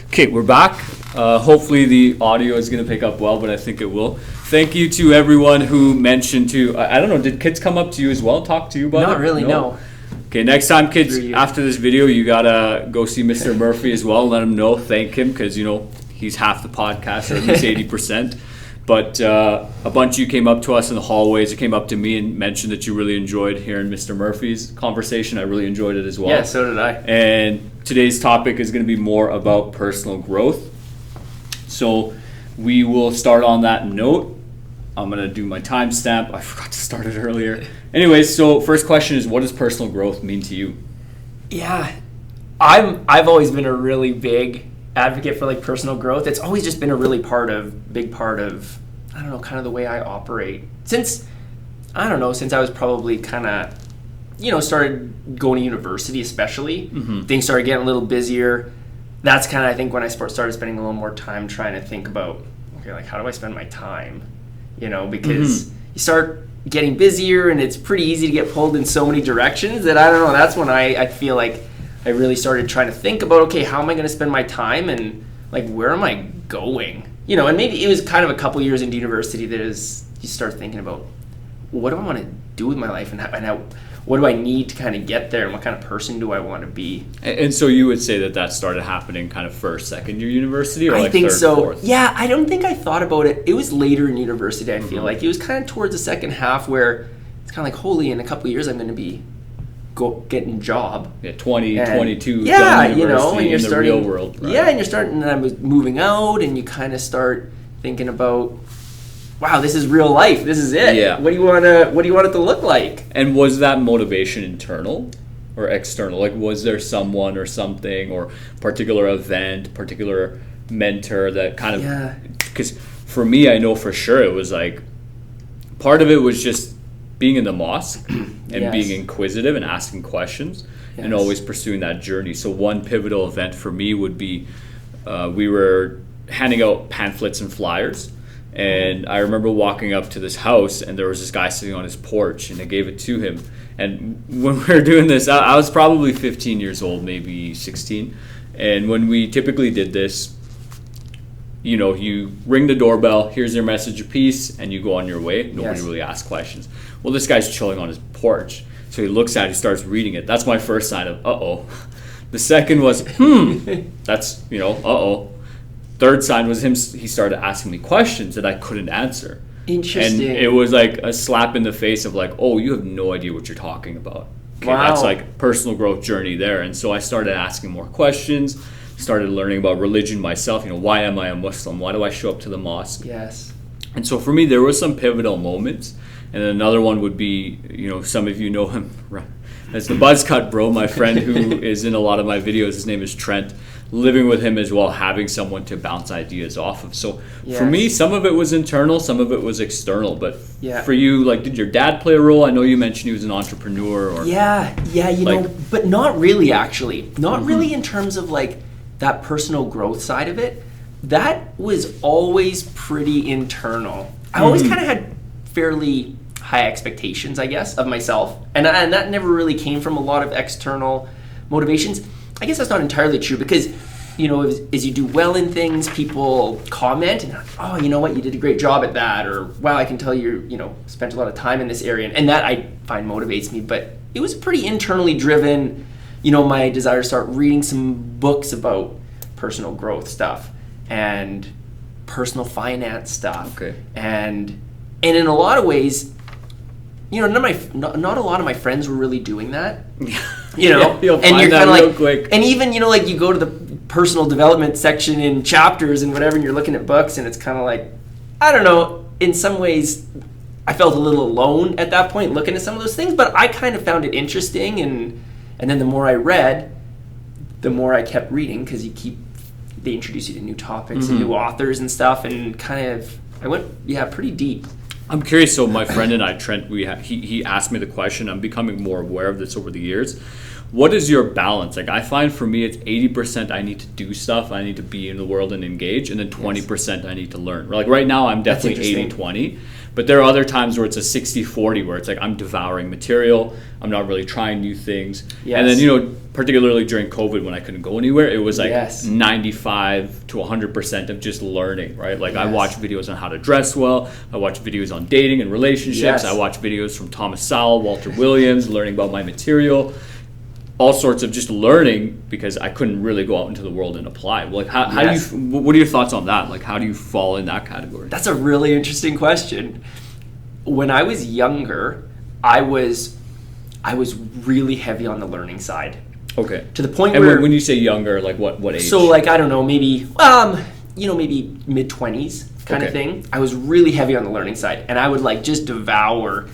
Okay, we're back. Hopefully the audio is going to pick up well, but I think it will. Thank you to everyone who mentioned I don't know, did kids come up to you as well, talk to you about it? Not really, no. Okay, next time, kids, after this video, you got to go see Mr. Murphy as well. Let him know, thank him, because, he's half the podcast, or at least 80%. But a bunch of you came up to us in the hallways. You came up to me and mentioned that you really enjoyed hearing Mr. Murphy's conversation. I really enjoyed it as well. Yeah, so did I. And today's topic is going to be more about personal growth. So we will start on that note. I'm going to do my timestamp. I forgot to start it earlier. Anyways, so first question is, what does personal growth mean to you? Yeah, I've always been a really big advocate for like personal growth. It's always just been a really big part of, I don't know, kind of the way I operate. Since I was probably kind of, started going to university especially, things started getting a little busier. That's kind of, I think, when I started spending a little more time trying to think about, okay, like, how do I spend my time? Because you start getting busier and it's pretty easy to get pulled in so many directions that, I don't know, that's when I feel like I really started trying to think about, okay, how am I going to spend my time and, like, where am I going? And maybe it was kind of a couple years into university that you start thinking about, what do I want to do with my life and how what do I need to kind of get there and what kind of person do I want to be? And so you would say that started happening kind of first, second year university, or I like think third, so. fourth? Yeah, I don't think I thought about it. It was later in university, I feel like. It was kind of towards the second half where it's kind of like, holy, in a couple of years I'm going to be getting a job. Yeah, 20, 22, yeah, done university and you're in starting, the real world. Right? Yeah, and I was moving out and you kind of start thinking about, wow, this is real life. This is it. Yeah. What do you want it to look like? And was that motivation internal or external? Like, was there someone or something or particular event, particular mentor that kind of... Because for me, I know for sure it was like, part of it was just being in the mosque and being inquisitive and asking questions and always pursuing that journey. So one pivotal event for me would be we were handing out pamphlets and flyers. And I remember walking up to this house and there was this guy sitting on his porch and I gave it to him. And when we were doing this, I was probably 15 years old, maybe 16. And when we typically did this, you ring the doorbell, here's your message of peace, and you go on your way. Nobody really asks questions. Well, this guy's chilling on his porch. So he looks at it, he starts reading it. That's my first sign of, uh-oh. The second was, that's, uh-oh. Third sign was he started asking me questions that I couldn't answer. Interesting. And it was like a slap in the face of like, oh, you have no idea what you're talking about. Okay, wow. That's like personal growth journey there. And so I started asking more questions, started learning about religion myself. Why am I a Muslim? Why do I show up to the mosque? Yes. And so for me, there were some pivotal moments. And then another one would be, some of you know him as the Buzz Cut Bro, my friend who is in a lot of my videos. His name is Trent. Living with him as well, having someone to bounce ideas off of. So for me, some of it was internal, some of it was external. But for you, like, did your dad play a role? I know you mentioned he was an entrepreneur. Or but not really, actually. Not really in terms of like that personal growth side of it. That was always pretty internal. I always kind of had fairly high expectations, I guess, of myself. And that never really came from a lot of external motivations. I guess that's not entirely true because, as you do well in things, people comment and, oh, you know what, you did a great job at that, or wow, I can tell you, spent a lot of time in this area, and that I find motivates me. But it was pretty internally driven, my desire to start reading some books about personal growth stuff and personal finance stuff. Okay. And in a lot of ways, not a lot of my friends were really doing that. You'll and find you're that kind of real quick. And even, like you go to the personal development section in chapters and whatever, and you're looking at books, and it's kind of like, I don't know, in some ways, I felt a little alone at that point looking at some of those things, but I kind of found it interesting, and then the more I read, the more I kept reading, because they introduce you to new topics and new authors and stuff, and kind of, I went, pretty deep. I'm curious. So my friend and I, Trent, he asked me the question. I'm becoming more aware of this over the years. what is your balance? Like, I find for me, it's 80% I need to do stuff, I need to be in the world and engage, and then 20% I need to learn. Like right now, I'm definitely 80-20, but there are other times where it's a 60-40, where it's like I'm devouring material, I'm not really trying new things. And then, particularly during COVID when I couldn't go anywhere, it was like 95 to 100% of just learning, right? Like I watch videos on how to dress well, I watch videos on dating and relationships, I watch videos from Thomas Sowell, Walter Williams, learning about my material, all sorts of just learning, because I couldn't really go out into the world and apply. Like how do you, what are your thoughts on that? Like how do you fall in that category? That's a really interesting question. When I was younger, I was really heavy on the learning side. Okay. To the point and where, when you say younger, like what age? So like, I don't know, maybe maybe mid-20s kind of thing. I was really heavy on the learning side, and I would like just devour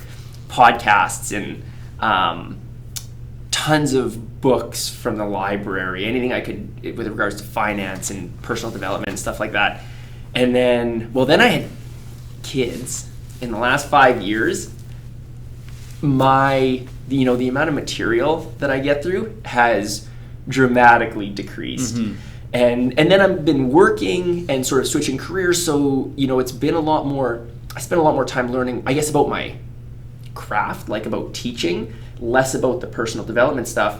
podcasts and tons of books from the library, anything I could with regards to finance and personal development and stuff like that. And then I had kids. In the last 5 years, the amount of material that I get through has dramatically decreased. And then I've been working and sort of switching careers, so it's been a lot more, I spent a lot more time learning, I guess, about my craft, like about teaching, less about the personal development stuff.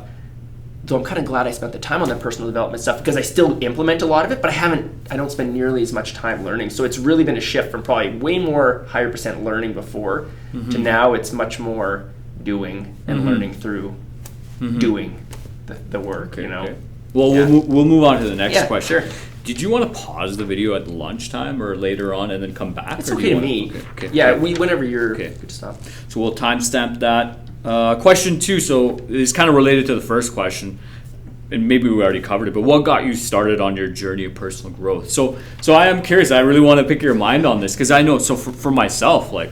So I'm kind of glad I spent the time on the personal development stuff, because I still implement a lot of it, but I don't spend nearly as much time learning. So it's really been a shift from probably way more higher percent learning before to now it's much more doing and learning through doing the work, Okay. Well, we'll move on to the next question. Sure. Did you want to pause the video at lunchtime or later on and then come back? It's okay to me. Whenever you're good to stop. So we'll timestamp that. Question 2, so it's kind of related to the first question, and maybe we already covered it, but what got you started on your journey of personal growth? So I am curious, I really want to pick your mind on this, because I know, so for myself, like,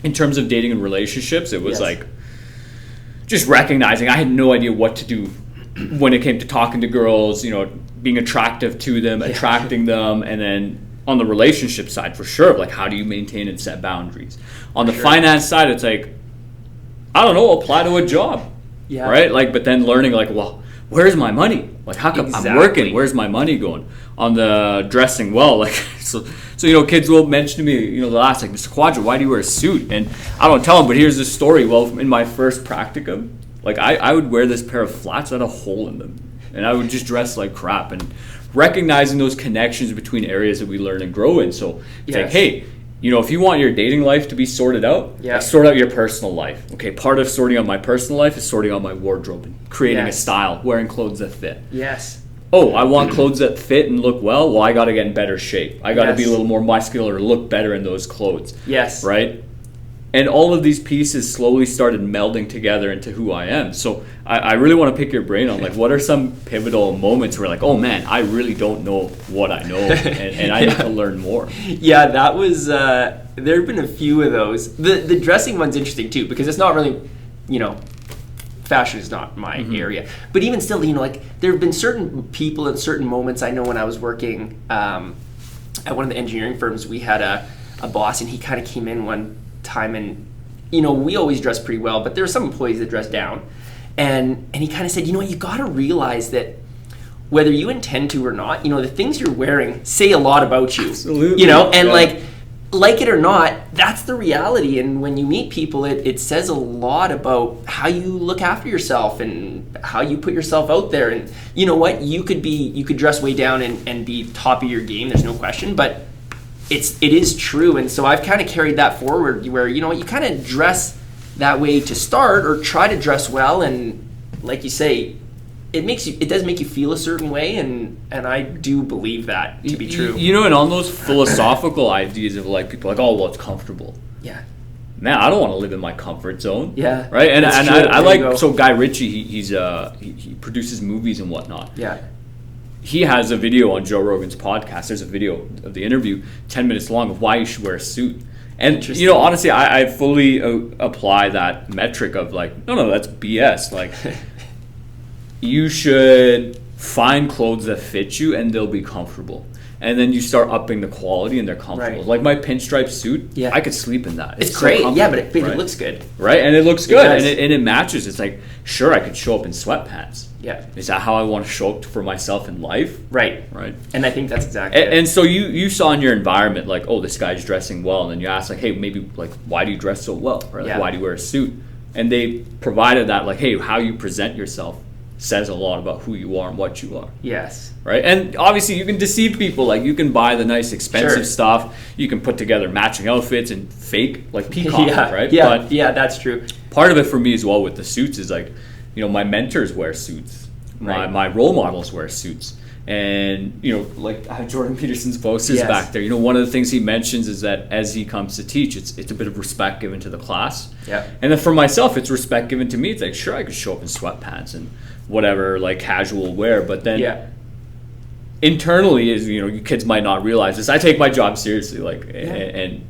in terms of dating and relationships, it was like, just recognizing I had no idea what to do when it came to talking to girls, being attractive to them, attracting them, and then on the relationship side, for sure, like, how do you maintain and set boundaries? On the finance side, it's like, I don't know, apply to a job, right? Like, but then learning, like, well, where's my money? Like, how come I'm working? Where's my money going? On the dressing well, like, so kids will mention to me, they'll ask, like, Mr. Quadra, why do you wear a suit? And I don't tell them, but here's the story. Well, in my first practicum, like, I would wear this pair of flats that had a hole in them, and I would just dress like crap. And recognizing those connections between areas that we learn and grow in. So it's like, hey, if you want your dating life to be sorted out, sort out your personal life. Okay, part of sorting out my personal life is sorting out my wardrobe and creating a style, wearing clothes that fit. Oh, I want clothes that fit and look well. Well, I got to get in better shape. I got to be a little more muscular, look better in those clothes. Right? And all of these pieces slowly started melding together into who I am. So I really want to pick your brain on, like, what are some pivotal moments where, like, oh man, I really don't know what I know, and I need to learn more. That was, there have been a few of those. The dressing one's interesting too, because it's not really, fashion is not my area. But even still, like, there have been certain people at certain moments. I know when I was working at one of the engineering firms, we had a boss, and he kind of came in one time, and we always dress pretty well, but there are some employees that dress down, and he kind of said, you got to realize that whether you intend to or not, the things you're wearing say a lot about you. Absolutely. And like it or not, that's the reality. And when you meet people, it says a lot about how you look after yourself and how you put yourself out there. And you know what, you could dress way down and be top of your game, there's no question, but it is true. And so I've kind of carried that forward, where you kind of dress that way to start, or try to dress well, and like you say, it does make you feel a certain way, and I do believe that to be true. And on those philosophical ideas of, like, people like, oh, well, it's comfortable. Man, I don't want to live in my comfort zone. Right. And I like, so Guy Ritchie, he produces movies and whatnot. He has a video on Joe Rogan's podcast. There's a video of the interview, 10 minutes long, of why you should wear a suit. And, honestly, I fully apply that metric of, like, no, that's BS. Like, you should find clothes that fit you, and they'll be comfortable. and then you start upping the quality and they're comfortable. Right. Like my pinstripe suit, Yeah. I could sleep in that. It's so great. Yeah, but comfortable, it looks good. Right, and it looks It good, does. and it matches. It's like, sure, I could show up in sweatpants. Yeah. Is that how I want to show up for myself in life? Right. Right. And I think that's exactly it. And so you saw in your environment, like, oh, this guy's dressing well, and then you ask, like, hey, maybe, like, why do you dress so well? Or like, Yeah. why do you wear a suit? And they provided that, like, hey, how you present yourself says a lot about who you are and what you are. Yes. Right? And obviously you can deceive people. Like, you can buy the nice expensive Sure. stuff. You can put together matching outfits and fake, like, peacock, Yeah. right? Yeah. But Yeah, that's true. part of it for me as well with the suits is, like, you know, my mentors wear suits. Right. My role models wear suits. And, you know, like, I have Jordan Peterson's posters Yes. back there. You know, one of the things he mentions is that as he comes to teach, it's a bit of respect given to the class. Yeah. And then for myself, it's respect given to me. It's like, sure, I could show up in sweatpants and whatever, like, casual wear. But then Yeah. internally, is, you know, you kids might not realize this, I take my job seriously, like, and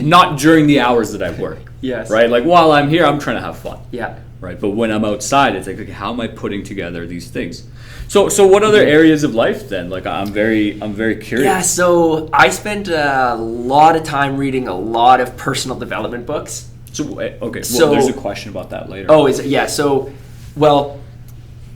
not during the hours that I work. Yes. Right? Like, while I'm here, I'm trying to have fun. Yeah. Right, but when I'm outside, it's like, okay, how am I putting together these things? So what other areas of life then? Like, I'm very curious. Yeah, so I spent a lot of time reading a lot of personal development books. So okay, So- well, there's a question about that later. Oh, is it? Yeah. So, well,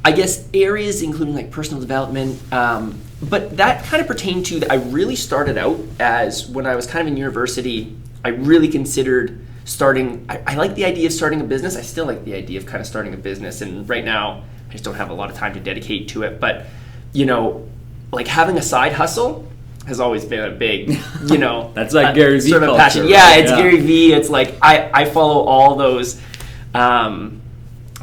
I guess areas including like personal development, but that kind of pertained to that. I really started out as when I was kind of in university. I really considered starting. I like the idea of starting a business. I still like the idea of kind of starting a business, and right now I just don't have a lot of time to dedicate to it. But you know, like having a side hustle has always been a big, you know, That's like Gary Vee sort of a culture, passion. right? Yeah, it's Yeah. Gary Vee. It's like I follow all those.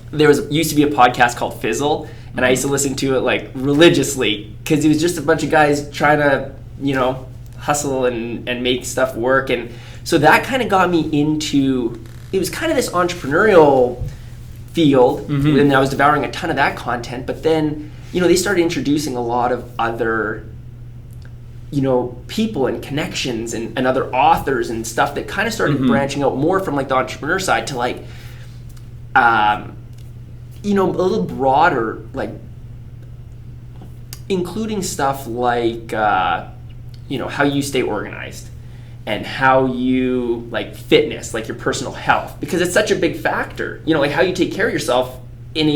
There used to be a podcast called Fizzle, and I used to listen to it like religiously because it was just a bunch of guys trying to, you know, hustle and make stuff work. And so that kind of got me into, it was kind of this entrepreneurial field, and I was devouring a ton of that content. But then, you know, they started introducing a lot of other, you know, people and connections and other authors and stuff that kind of started branching out more from like the entrepreneur side to like, you know, a little broader, like including stuff like, you know, how you stay organized and how you like fitness, like your personal health, because it's such a big factor, you know, like how you take care of yourself in a,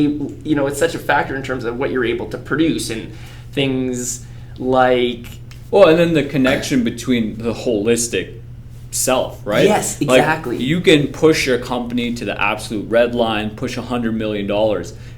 you know, it's such a factor in terms of what you're able to produce and things like. Well, and then the connection between the holistic self, right? Yes, exactly. Like, you can push your company to the absolute red line, push $100 million,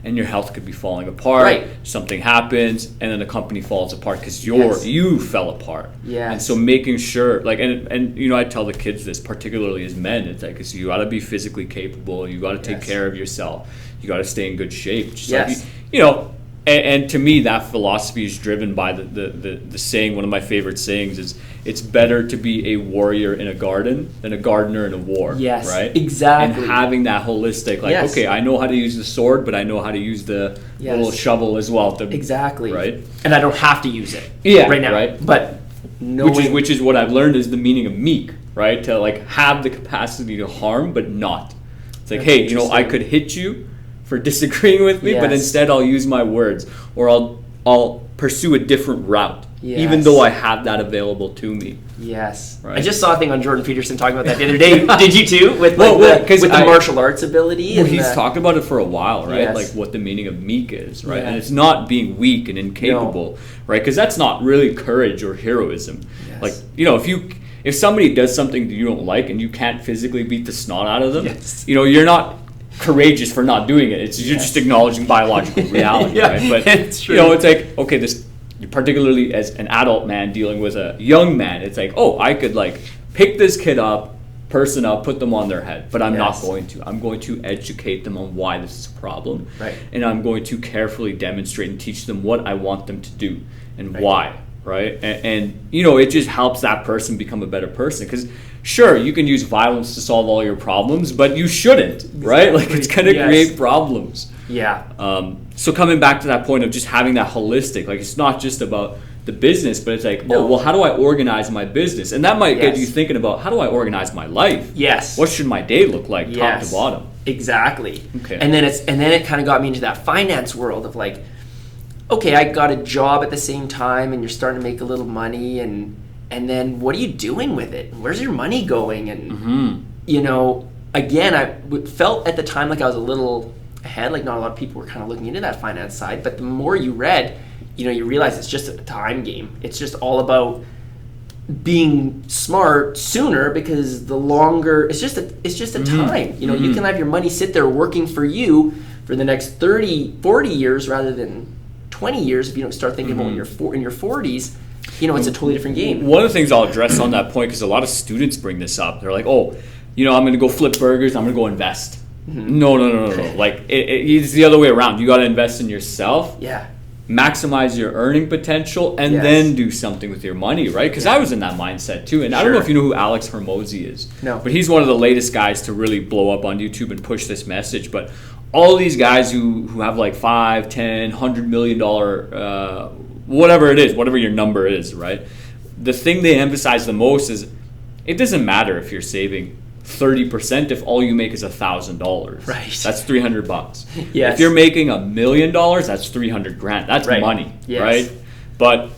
and your health could be falling apart. Right. Something happens, and then the company falls apart because Yes. you fell apart. Yes. And so making sure, like, and you know, I tell the kids this, particularly as men, it's like, so you got to be physically capable. You got to take Yes. care of yourself. You got to stay in good shape. Just Yes. like you know. And to me, that philosophy is driven by the saying, one of my favorite sayings is, it's better to be a warrior in a garden than a gardener in a war. Yes, right? exactly. And having that holistic, like, Yes. okay, I know how to use the sword, but I know how to use the Yes. little shovel as well. Exactly. Right? And I don't have to use it. Yeah, Right now. right. But knowing, Which is what I've learned is the meaning of meek, right? To like have the capacity to harm, but not. It's like, That's hey, you know, I interesting. could hit you for disagreeing with me, but Yes. instead I'll use my words, or I'll pursue a different route, even Yes. though I have that available to me. yes. Right. I just saw a thing on Jordan Peterson talking about that the other day. Did you too? With Well, like well, with the I- martial arts ability? Well, and he's the- talked about it for a while, right? Yes. Like what the meaning of meek is, right? Yeah. And it's not being weak and incapable, right? Because that's not really courage or heroism. Yes. Like, you know, if somebody does something that you don't like and you can't physically beat the snot out of them, Yes. you know, you're not courageous for not doing it. You're just acknowledging biological reality, Yeah, right? But it's true. you know, it's like, okay, this, particularly as an adult man dealing with a young man, it's like, oh, I could like pick this person up, put them on their head, but I'm not Yes. going to. I'm going to educate them on why this is a problem, Right. and I'm going to carefully demonstrate and teach them what I want them to do and Right. why, right? And you know, it just helps that person become a better person, because sure, you can use violence to solve all your problems, but you shouldn't, right? Like, it's going to Yes. create problems. Yeah. So coming back to that point of just having that holistic, like, it's not just about the business, but it's like, No. oh, well, how do I organize my business? And that might get Yes. you thinking about, how do I organize my life? Yes. What should my day look like, top Yes. to bottom? Exactly. Okay. And then it kind of got me into that finance world of like, okay, I got a job at the same time and you're starting to make a little money, and then what are you doing with it? Where's your money going? And, you know, again, I felt at the time like I was a little ahead, like not a lot of people were kind of looking into that finance side, but the more you read, you know, you realize it's just a time game. It's just all about being smart sooner, because the longer, it's just a time. You know, you can have your money sit there working for you for the next 30, 40 years rather than 20 years if you don't start thinking about when you're in your 40s. You know, it's a totally different game. One of the things I'll address on that point, because a lot of students bring this up. They're like, oh, you know, I'm going to go flip burgers. I'm going to go invest. No. Like, it's the other way around. You got to invest in yourself. Yeah. Maximize your earning potential, and then do something with your money, right? Because I was in that mindset too. And I don't know if you know who Alex Hormozi is. No. But he's one of the latest guys to really blow up on YouTube and push this message. But all these guys who have like 5, 10, $100 million, whatever it is, whatever your number is, right? The thing they emphasize the most is it doesn't matter if you're saving 30% if all you make is $1,000. Right. That's $300. Yes. If you're making $1 million, that's $300,000. That's money, right? But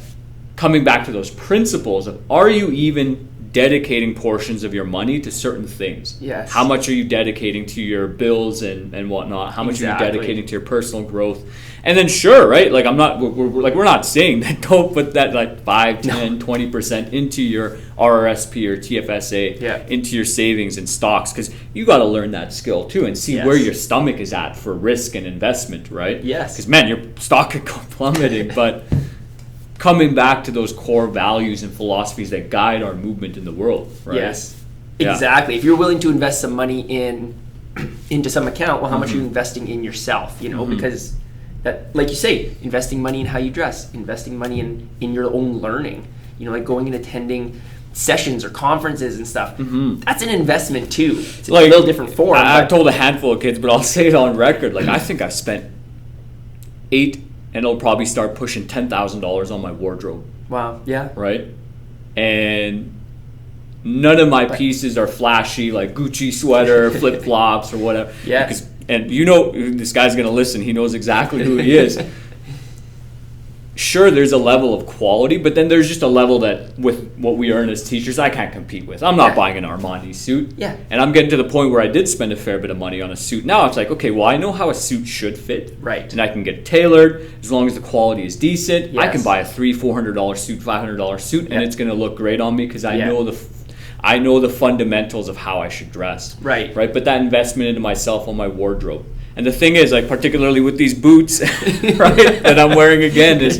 coming back to those principles of, are you even dedicating portions of your money to certain things? Yes. How much are you dedicating to your bills and whatnot? How much are you dedicating to your personal growth? And then sure, right? Like we're not saying that don't put that like 5, 10, 20% into your RRSP or TFSA, into your savings and stocks, because you got to learn that skill too and see where your stomach is at for risk and investment, right? Yes. Because man, your stock could go plummeting, but coming back to those core values and philosophies that guide our movement in the world, right? Yes, exactly. If you're willing to invest some money into some account, well, how much are you investing in yourself? You know, because that, like you say, investing money in how you dress, investing money in your own learning. You know, like going and attending sessions or conferences and stuff. That's an investment too. It's like, a little different form. I've told a handful of kids, but I'll say it on record. Like, I think I've spent and it'll probably start pushing $10,000 on my wardrobe. Wow. Yeah. Right? And none of my pieces are flashy, like Gucci sweater, flip-flops, or whatever. Yes. And you know, this guy's going to listen. He knows exactly who he is. Sure, there's a level of quality, but then there's just a level that with what we earn as teachers, I can't compete with. I'm not buying an Armani suit. Yeah. And I'm getting to the point where I did spend a fair bit of money on a suit. Now it's like, okay, well, I know how a suit should fit. Right. And I can get tailored as long as the quality is decent. Yes. I can buy a $300-$400 suit, $500 suit, and it's going to look great on me because I know the fundamentals of how I should dress. Right. Right. But that investment into myself on my wardrobe. And the thing is, like, particularly with these boots, right, that I'm wearing again, is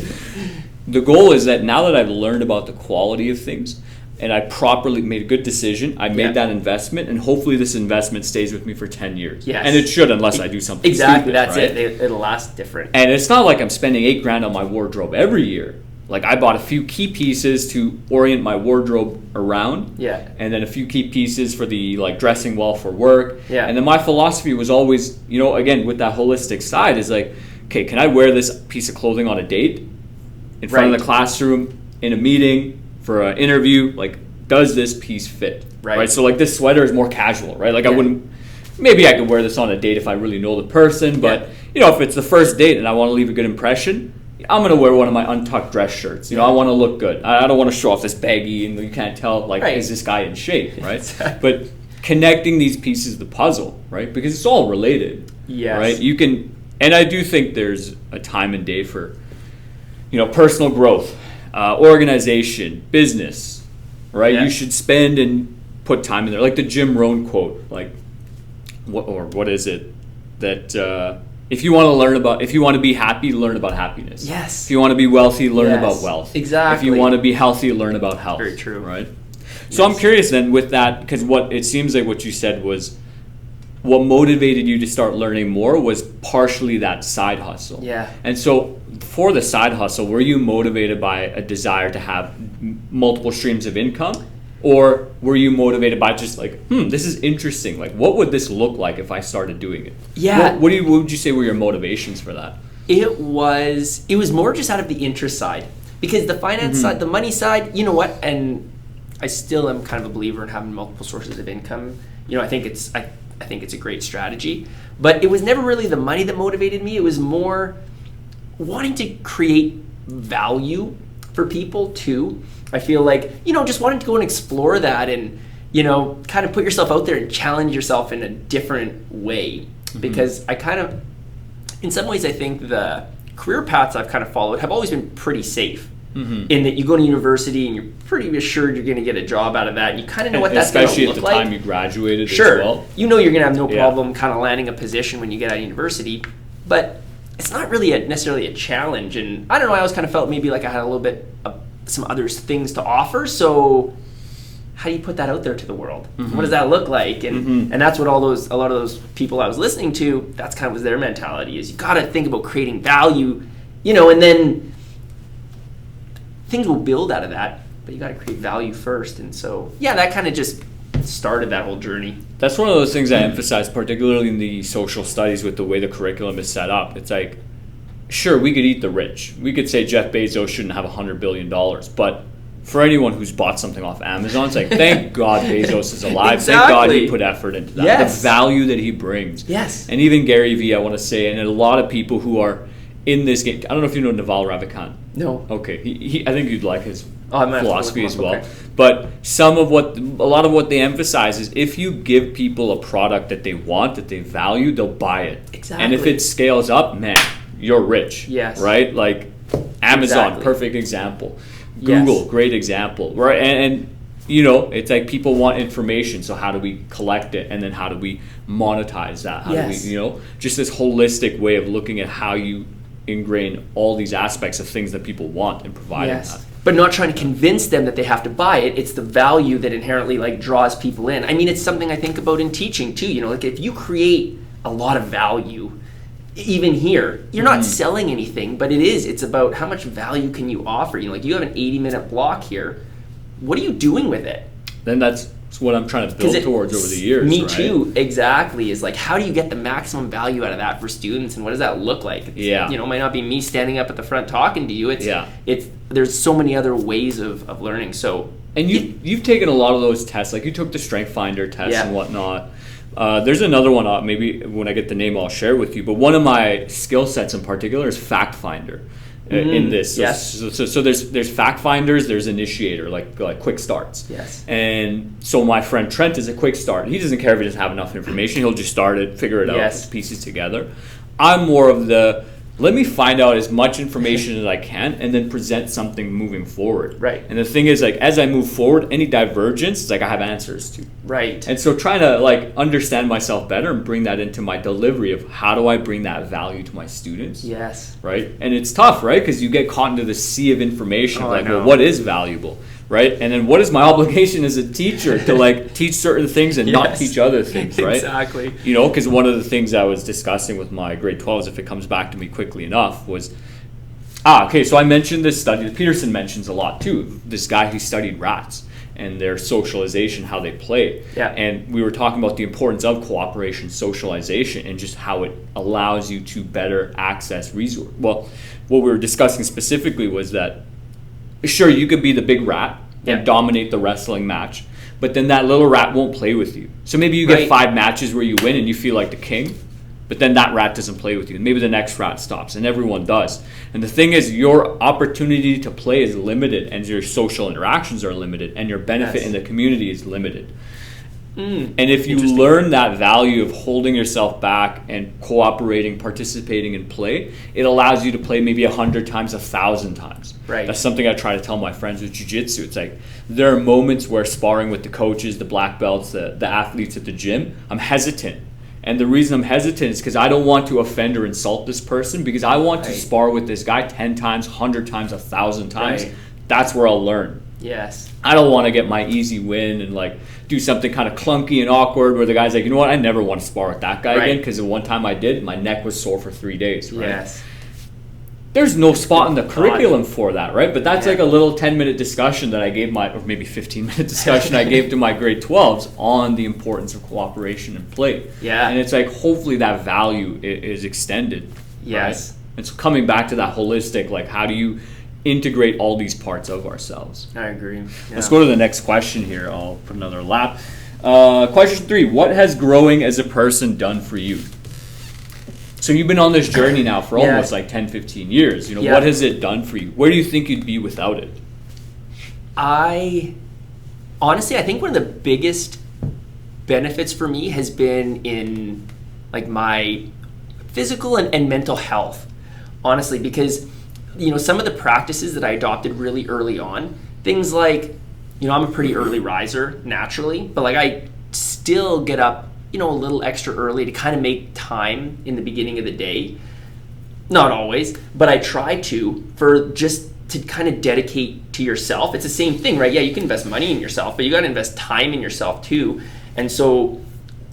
the goal is that now that I've learned about the quality of things and I properly made a good decision, I made that investment, and hopefully this investment stays with me for 10 years. Yes. And it should, unless I do something exactly, stupid, that's right? It'll last different. And it's not like I'm spending $8,000 on my wardrobe every year. Like, I bought a few key pieces to orient my wardrobe around. Yeah. And then a few key pieces for the, like, dressing well for work. Yeah. And then my philosophy was always, you know, again, with that holistic side, is like, okay, can I wear this piece of clothing on a date? In front of the classroom, in a meeting, for an interview? Like, does this piece fit? Right. So, like, this sweater is more casual, right? Like, I wouldn't, maybe I could wear this on a date if I really know the person. But, you know, if it's the first date and I want to leave a good impression, I'm going to wear one of my untucked dress shirts. You know, I want to look good. I don't want to show off this baggy and you can't tell, like, is this guy in shape, right? But connecting these pieces of the puzzle, right? Because it's all related, right? You can, and I do think there's a time and day for, you know, personal growth, organization, business, right? You should spend and put time in there. Like the Jim Rohn quote, like, what is it? That, if you want to be happy, learn about happiness. Yes. If you want to be wealthy, learn about wealth. Exactly. If you want to be healthy, learn about health. Very true. Right? So I'm curious then with that, because what it seems like what you said was what motivated you to start learning more was partially that side hustle. Yeah. And so for the side hustle, were you motivated by a desire to have multiple streams of income? Or were you motivated by just like, this is interesting. Like, what would this look like if I started doing it? Yeah. What would you say were your motivations for that? It was more just out of the interest side. Because the finance side, the money side, you know what? And I still am kind of a believer in having multiple sources of income. You know, I think it's a great strategy. But it was never really the money that motivated me. It was more, wanting to create value for people too. I feel like, just wanting to go and explore that and, kind of put yourself out there and challenge yourself in a different way. Because I kind of, in some ways, I think the career paths I've kind of followed have always been pretty safe. In that you go to university and you're pretty assured you're going to get a job out of that. And you kind of know what that's going to look like. Especially at the time you graduated as well. You're going to have no problem kind of landing a position when you get out of university. But it's not really necessarily a challenge. And I don't know, I always kind of felt maybe like I had a little bit of some other things to offer. So how do you put that out there to the world? What does that look like? And and that's what a lot of those people I was listening to, that's kind of was their mentality, is you got to think about creating value, and then things will build out of that, but you got to create value first. And so, that kind of just started that whole journey. That's one of those things I emphasize, particularly in the social studies with the way the curriculum is set up. It's like, sure, we could eat the rich. We could say Jeff Bezos shouldn't have $100 billion, but for anyone who's bought something off Amazon, it's like, thank God Bezos is alive. Exactly. Thank God he put effort into that. Yes. The value that he brings. Yes. And even Gary Vee, I want to say, and a lot of people who are in this game. I don't know if you know Naval Ravikant. No. Okay. He I think you'd like his I might philosophy as well. Okay. But a lot of what they emphasize is if you give people a product that they want, that they value, they'll buy it. Exactly. And if it scales up, man, you're rich. Yes. Right? Like Amazon, Exactly. perfect example. Google, Yes. great example. Right? And it's like people want information, so how do we collect it, and then how do we monetize that? How Yes. do we, just this holistic way of looking at how you ingrain all these aspects of things that people want and providing that. But not trying to convince them that they have to buy it. It's the value that inherently draws people in. I mean, it's something I think about in teaching too. Like if you create a lot of value, even here, you're not selling anything, but it's about how much value can you offer. You have an 80-minute block here. What are you doing with it? Then that's what I'm trying to build towards over the years. Me right? too, exactly. Is how do you get the maximum value out of that for students, and what does that look like? It might not be me standing up at the front talking to you. There's so many other ways of learning. So, and you've taken a lot of those tests, like you took the Strength Finder test and whatnot. There's another one, maybe when I get the name I'll share with you, but one of my skill sets in particular is Fact Finder. In this, so there's fact finders, there's initiator, like quick starts. Yes. And so my friend Trent is a quick start. He doesn't care if he doesn't have enough information. He'll just start it, figure it out, put pieces together. I'm more of the let me find out as much information as I can and then present something moving forward. Right. And the thing is, as I move forward, any divergence, it's I have answers to. Right. And so trying to understand myself better and bring that into my delivery of how do I bring that value to my students. Yes. Right. And it's tough, right? Because you get caught into the sea of information of well, what is valuable? Right. And then what is my obligation as a teacher to teach certain things and not teach other things, right? Exactly. Because one of the things I was discussing with my grade 12s, if it comes back to me quickly enough, was okay, so I mentioned this study that Peterson mentions a lot too. This guy who studied rats and their socialization, how they play. Yeah. And we were talking about the importance of cooperation, socialization, and just how it allows you to better access resources. Well, what we were discussing specifically was that sure, you could be the big rat and dominate the wrestling match, but then that little rat won't play with you. So maybe you get 5 matches where you win and you feel like the king, but then that rat doesn't play with you. Maybe the next rat stops, and everyone does. And the thing is, your opportunity to play is limited, and your social interactions are limited, and your benefit in the community is limited. And if you learn that value of holding yourself back and cooperating, participating in play, it allows you to play maybe 100 times, 1,000 times. Right. That's something I try to tell my friends with jiu-jitsu. It's there are moments where sparring with the coaches, the black belts, the athletes at the gym, I'm hesitant. And the reason I'm hesitant is because I don't want to offend or insult this person, because I want to spar with this guy 10 times, 100 times, 1,000 times. Right. That's where I'll learn. Yes. I don't want to get my easy win and do something kind of clunky and awkward where the guy's you know what, I never want to spar with that guy again, because the one time I did, my neck was sore for 3 days. Right? Yes. There's no spot in the curriculum for that, right? But that's a little 10-minute discussion that I gave or maybe 15-minute discussion I gave to my grade 12s on the importance of cooperation and play. Yeah. And it's hopefully that value is extended. Yes. Right? And so coming back to that holistic, how do you integrate all these parts of ourselves? I agree. Yeah. Let's go to the next question here. I'll put another lap. Question 3, what has growing as a person done for you? So you've been on this journey now for Yeah. almost like 10, 15 years. Yeah. What has it done for you? Where do you think you'd be without it? Honestly, I think one of the biggest benefits for me has been in like my physical and mental health, honestly, because some of the practices that I adopted really early on, things like I'm a pretty early riser naturally, but like I still get up a little extra early to kind of make time in the beginning of the day. Not always, but I try to kind of dedicate to yourself. It's the same thing, right? Yeah, you can invest money in yourself, but you got to invest time in yourself too. And so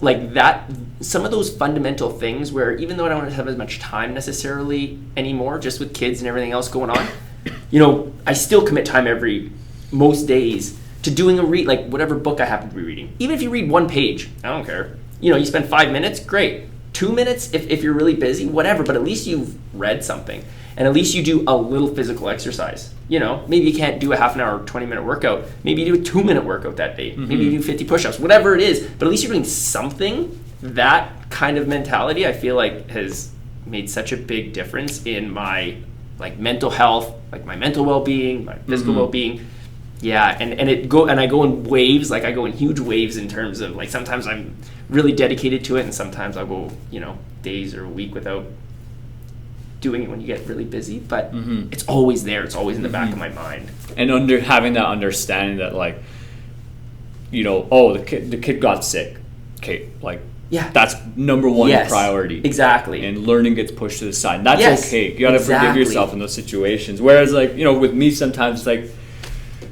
like that, some of those fundamental things where even though I don't have as much time necessarily anymore, just with kids and everything else going on, I still commit time most days to doing like whatever book I happen to be reading. Even if you read one page, I don't care. You spend 5 minutes, great. 2 minutes if you're really busy, whatever, but at least you've read something. And at least you do a little physical exercise. Maybe you can't do a half an hour, 20-minute workout. Maybe you do a 2-minute workout that day. Mm-hmm. Maybe you do 50 push-ups, whatever it is. But at least you're doing something. That kind of mentality, I feel like, has made such a big difference in my like mental health, like my mental well-being, my physical well-being. Yeah, and I go in waves. Like I go in huge waves in terms of like sometimes I'm really dedicated to it, and sometimes I'll go days or a week without doing it when you get really busy, but it's always there. It's always in the back of my mind. And having that understanding that like, the kid got sick. Okay, like that's number one priority. Exactly. And learning gets pushed to the side. And that's okay. You gotta forgive yourself in those situations. Whereas like, with me sometimes it's like,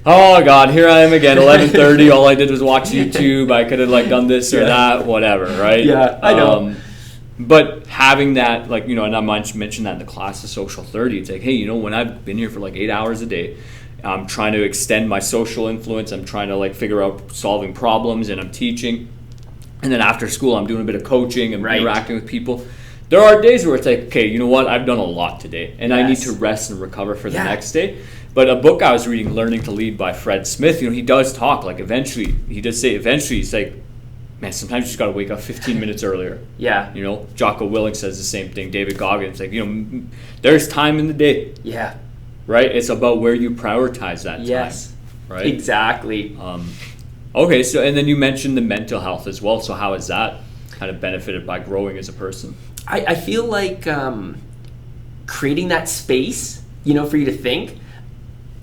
oh God, here I am again, 11:30. All I did was watch YouTube. I could have like done this or that, whatever, right? Yeah, I know. But having that, like, and I mentioned that in the class of Social 30, it's like, hey, when I've been here for like 8 hours a day, I'm trying to extend my social influence. I'm trying to like figure out solving problems, and I'm teaching. And then after school, I'm doing a bit of coaching and interacting with people. There are days where it's like, okay, you know what? I've done a lot today, and I need to rest and recover for the next day. But a book I was reading, Learning to Lead by Fred Smith, he does talk, like eventually, he's like, man, sometimes you just got to wake up 15 minutes earlier. Yeah. Jocko Willink says the same thing. David Goggins, like, there's time in the day. Yeah. Right? It's about where you prioritize that time. Yes. Right? Exactly. Okay, so, and then you mentioned the mental health as well. So how has that kind of benefited by growing as a person? I feel like creating that space, for you to think,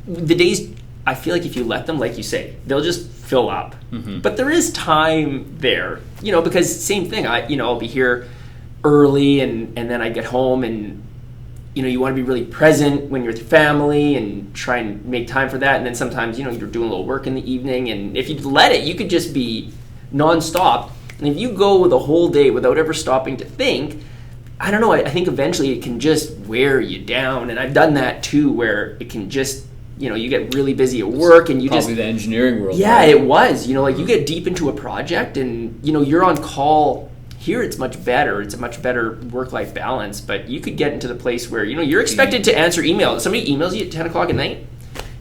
the days, I feel like if you let them, like you say, they'll just fill up. Mm-hmm. But there is time there, because same thing, I'll be here early and then I get home and, you want to be really present when you're with your family and try and make time for that. And then sometimes, you're doing a little work in the evening, and if you let it, you could just be nonstop. And if you go the whole day without ever stopping to think, I don't know, I think eventually it can just wear you down. And I've done that too, where it can just, you get really busy at work and you probably the engineering world. Yeah, right? It was. Like you get deep into a project and, you're on call. Here it's much better. It's a much better work-life balance. But you could get into the place where, you're expected to answer emails. Somebody emails you at 10 o'clock at night.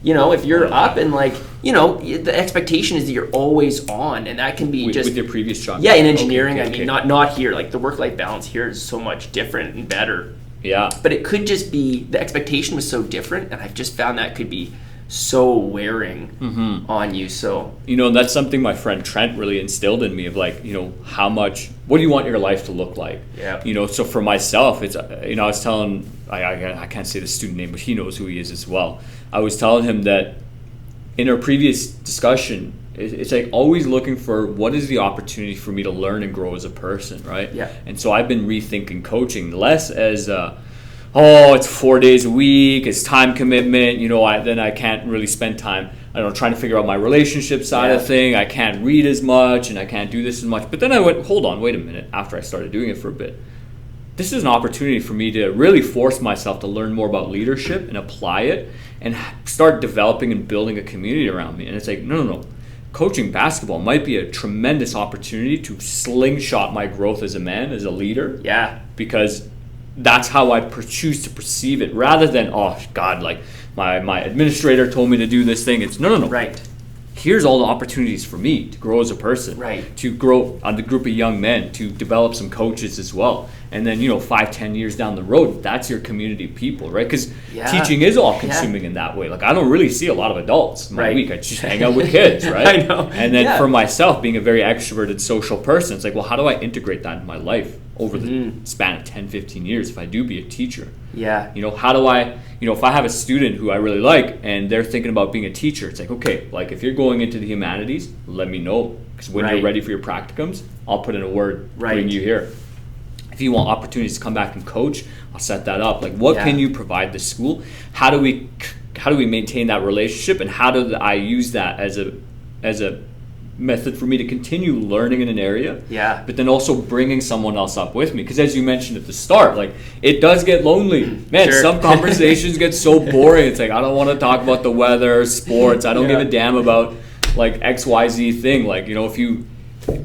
If you're up and like, the expectation is that you're always on, and that can be with your previous job. Yeah, in engineering, okay. Not here. Like the work-life balance here is so much different and better. Yeah. But it could just be the expectation was so different, and I've just found that could be so wearing on you. So that's something my friend Trent really instilled in me of like, what do you want your life to look like? Yeah. So for myself, it's I was telling I can't say the student name, but he knows who he is as well. I was telling him that in our previous discussion, it's like always looking for what is the opportunity for me to learn and grow as a person, right? Yeah. And so I've been rethinking coaching less as it's 4 days a week, it's time commitment, then I can't really spend time, trying to figure out my relationship side of thing. I can't read as much and I can't do this as much. But then I went, hold on, wait a minute, after I started doing it for a bit. This is an opportunity for me to really force myself to learn more about leadership and apply it and start developing and building a community around me. And it's like, no. Coaching basketball might be a tremendous opportunity to slingshot my growth as a man, as a leader. Yeah. Because that's how I choose to perceive it, rather than, oh God, like my administrator told me to do this thing. It's no. Right. here's all the opportunities for me to grow as a person, Right. to grow on the group of young men, to develop some coaches as well. And then, 5-10 years down the road, that's your community of people, right? Because teaching is all consuming in that way. Like, I don't really see a lot of adults in my week. I just hang out with kids, right? I know. And then for myself, being a very extroverted social person, it's like, well, how do I integrate that in my life over the span of 10, 15 years if I do be a teacher? Yeah. How do I, if I have a student who I really like and they're thinking about being a teacher, it's like, okay, like if you're going into the humanities, let me know. Because when you're ready for your practicums, I'll put in a word, bring you here. If you want opportunities to come back and coach, I'll set that up. Like, what can you provide the school? How do we maintain that relationship, and how do I use that as a method for me to continue learning in an area? Yeah. But then also bringing someone else up with me, because as you mentioned at the start, like, it does get lonely. Man, some conversations get so boring. It's like, I don't want to talk about the weather, sports. I don't give a damn about like XYZ thing. Like,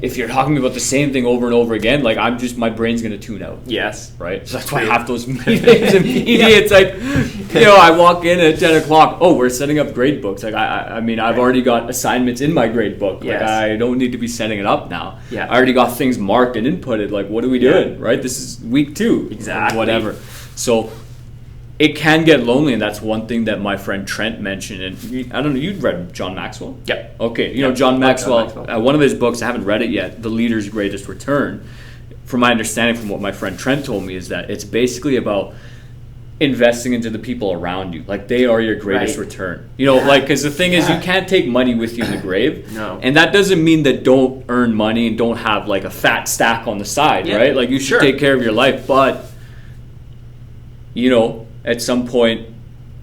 if you're talking about the same thing over and over again, like, my brain's going to tune out. Yes. Right? So that's why I have those meetings and it's like, I walk in at 10 o'clock, we're setting up grade books. Like, I mean, I've already got assignments in my grade book. Like, I don't need to be setting it up now. Yeah. I already got things marked and inputted. Like, what are we doing? Right? This is week 2. Exactly. Whatever. So it can get lonely, and that's one thing that my friend Trent mentioned. And I don't know, you'd read John Maxwell? Yeah. Okay, John Maxwell, one of his books, I haven't read it yet, The Leader's Greatest Return. From my understanding, from what my friend Trent told me, is that it's basically about investing into the people around you. Like, they are your greatest return. Because the thing is, you can't take money with you in the grave. No. And that doesn't mean that don't earn money and don't have like a fat stack on the side, right? Like, you should take care of your life, but at some point,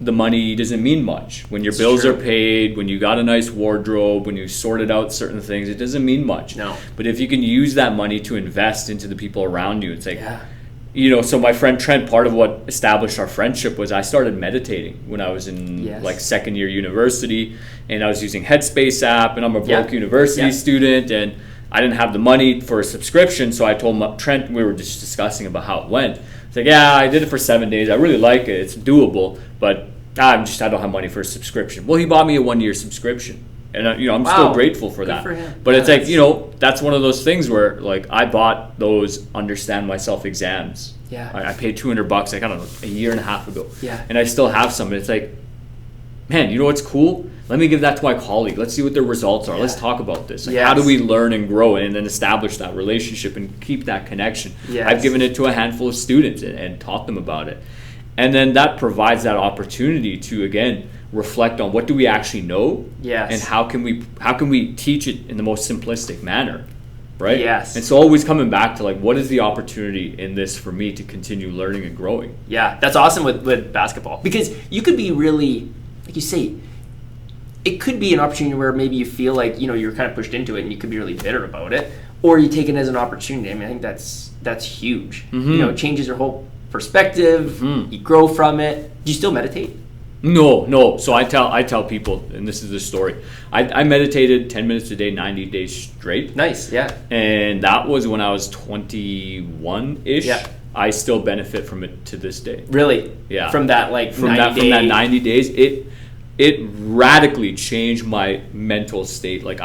the money doesn't mean much. When your bills are paid, when you got a nice wardrobe, when you sorted out certain things, it doesn't mean much. No. But if you can use that money to invest into the people around you, it's like, so my friend Trent, part of what established our friendship was I started meditating when I was in like second year university, and I was using Headspace app, and I'm a broke university student, and I didn't have the money for a subscription, so I told Trent, we were just discussing about how it went. It's like, I did it for 7 days. I really like it. It's doable, but I don't have money for a subscription. Well, he bought me a 1-year subscription, and I'm still grateful for that. For him. But it's like, that's one of those things where, like, I bought those Understand Myself exams. Yeah. I paid $200, like, I don't know, a year and a half ago. Yeah. And I still have some. And it's like, man, you know what's cool? Let me give that to my colleague. Let's see what their results are. Let's talk about this. Like, how do we learn and grow and then establish that relationship and keep that connection? I've given it to a handful of students and taught them about it. And then that provides that opportunity to, again, reflect on what do we actually know, and how can we teach it in the most simplistic manner, right? Yes. And so always coming back to, like, what is the opportunity in this for me to continue learning and growing? Yeah, that's awesome with basketball, because you could be really, like you say, it could be an opportunity where maybe you feel like, you're kind of pushed into it and you could be really bitter about it, or you take it as an opportunity. I mean, I think that's huge. It changes your whole perspective. You grow from it. Do you still meditate? No. So I tell people, and this is the story. I meditated 10 minutes a day, 90 days straight. Nice, yeah. And that was when I was 21-ish. Yeah. I still benefit from it to this day. Really? Yeah. From that, from that 90 days, it radically changed my mental state. Like,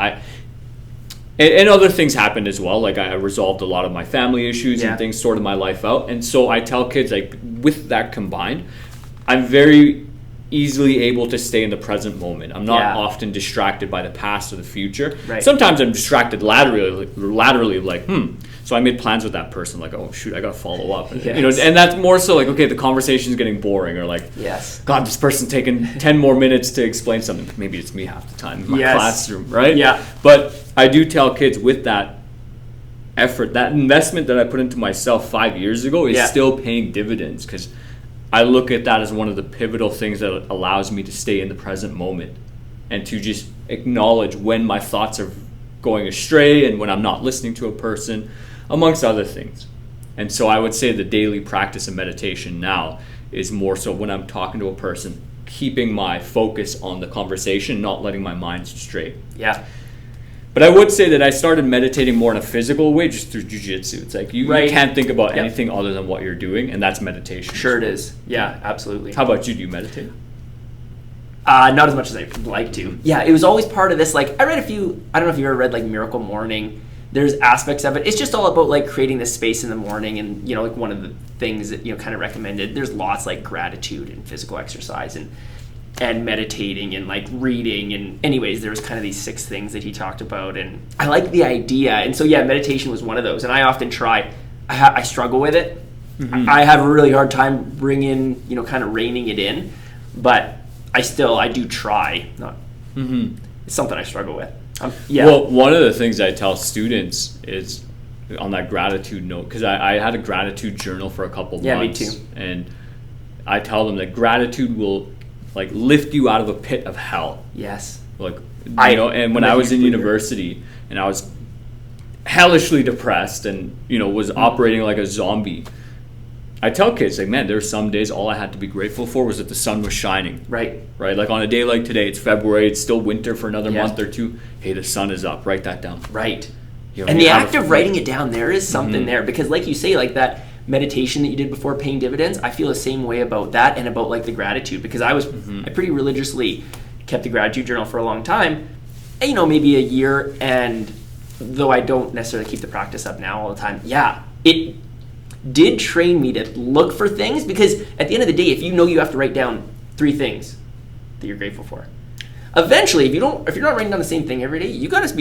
and other things happened as well. Like, I resolved a lot of my family issues and things, sorted my life out. And so I tell kids, like, with that combined, I'm very easily able to stay in the present moment. I'm not often distracted by the past or the future. Right. Sometimes I'm distracted laterally, like, So I made plans with that person, like, oh shoot, I gotta follow up. And that's more so like, okay, the conversation's getting boring, or like, God, this person's taking 10 more minutes to explain something. Maybe it's me half the time in my classroom, right? Yeah. But I do tell kids, with that effort, that investment that I put into myself 5 years ago is still paying dividends, because I look at that as one of the pivotal things that allows me to stay in the present moment and to just acknowledge when my thoughts are going astray and when I'm not listening to a person, amongst other things. And so I would say the daily practice of meditation now is more so when I'm talking to a person, keeping my focus on the conversation, not letting my mind stray. Yeah. But I would say that I started meditating more in a physical way, just through jiu-jitsu. It's like you can't think about anything other than what you're doing, and that's meditation. Sure it is. Yeah, absolutely. How about you? Do you meditate? Not as much as I'd like to. Yeah, it was always part of this. Like, I read a few, I don't know if you ever read like Miracle Morning. There's aspects of it. It's just all about like creating this space in the morning, and like one of the things that kind of recommended. There's lots like gratitude and physical exercise and meditating and like reading, and anyways, there was kind of these 6 things that he talked about, and I like the idea. And so yeah, meditation was one of those, and I often try. I struggle with it. Mm-hmm. I have a really hard time bringing kind of reining it in, but I do try. Not It's something I struggle with. Yeah. Well, one of the things I tell students is on that gratitude note, because I had a gratitude journal for a couple months. Yeah, me too. And I tell them that gratitude will like lift you out of a pit of hell. Yes. Like, and when I was in university and I was hellishly depressed and, was operating like a zombie, I tell kids, like, man, there's some days all I had to be grateful for was that the sun was shining. Right. Like on a day like today, it's February, it's still winter for another month or two. Hey, the sun is up. Write that down. Right. And the act of writing it down, there is something there. Because like you say, like that meditation that you did before paying dividends, I feel the same way about that and about like the gratitude. Because I pretty religiously kept the gratitude journal for a long time. And, maybe a year. And though I don't necessarily keep the practice up now all the time, it did train me to look for things, because at the end of the day, if you have to write down 3 things that you're grateful for, eventually if you're not writing down the same thing every day, you got to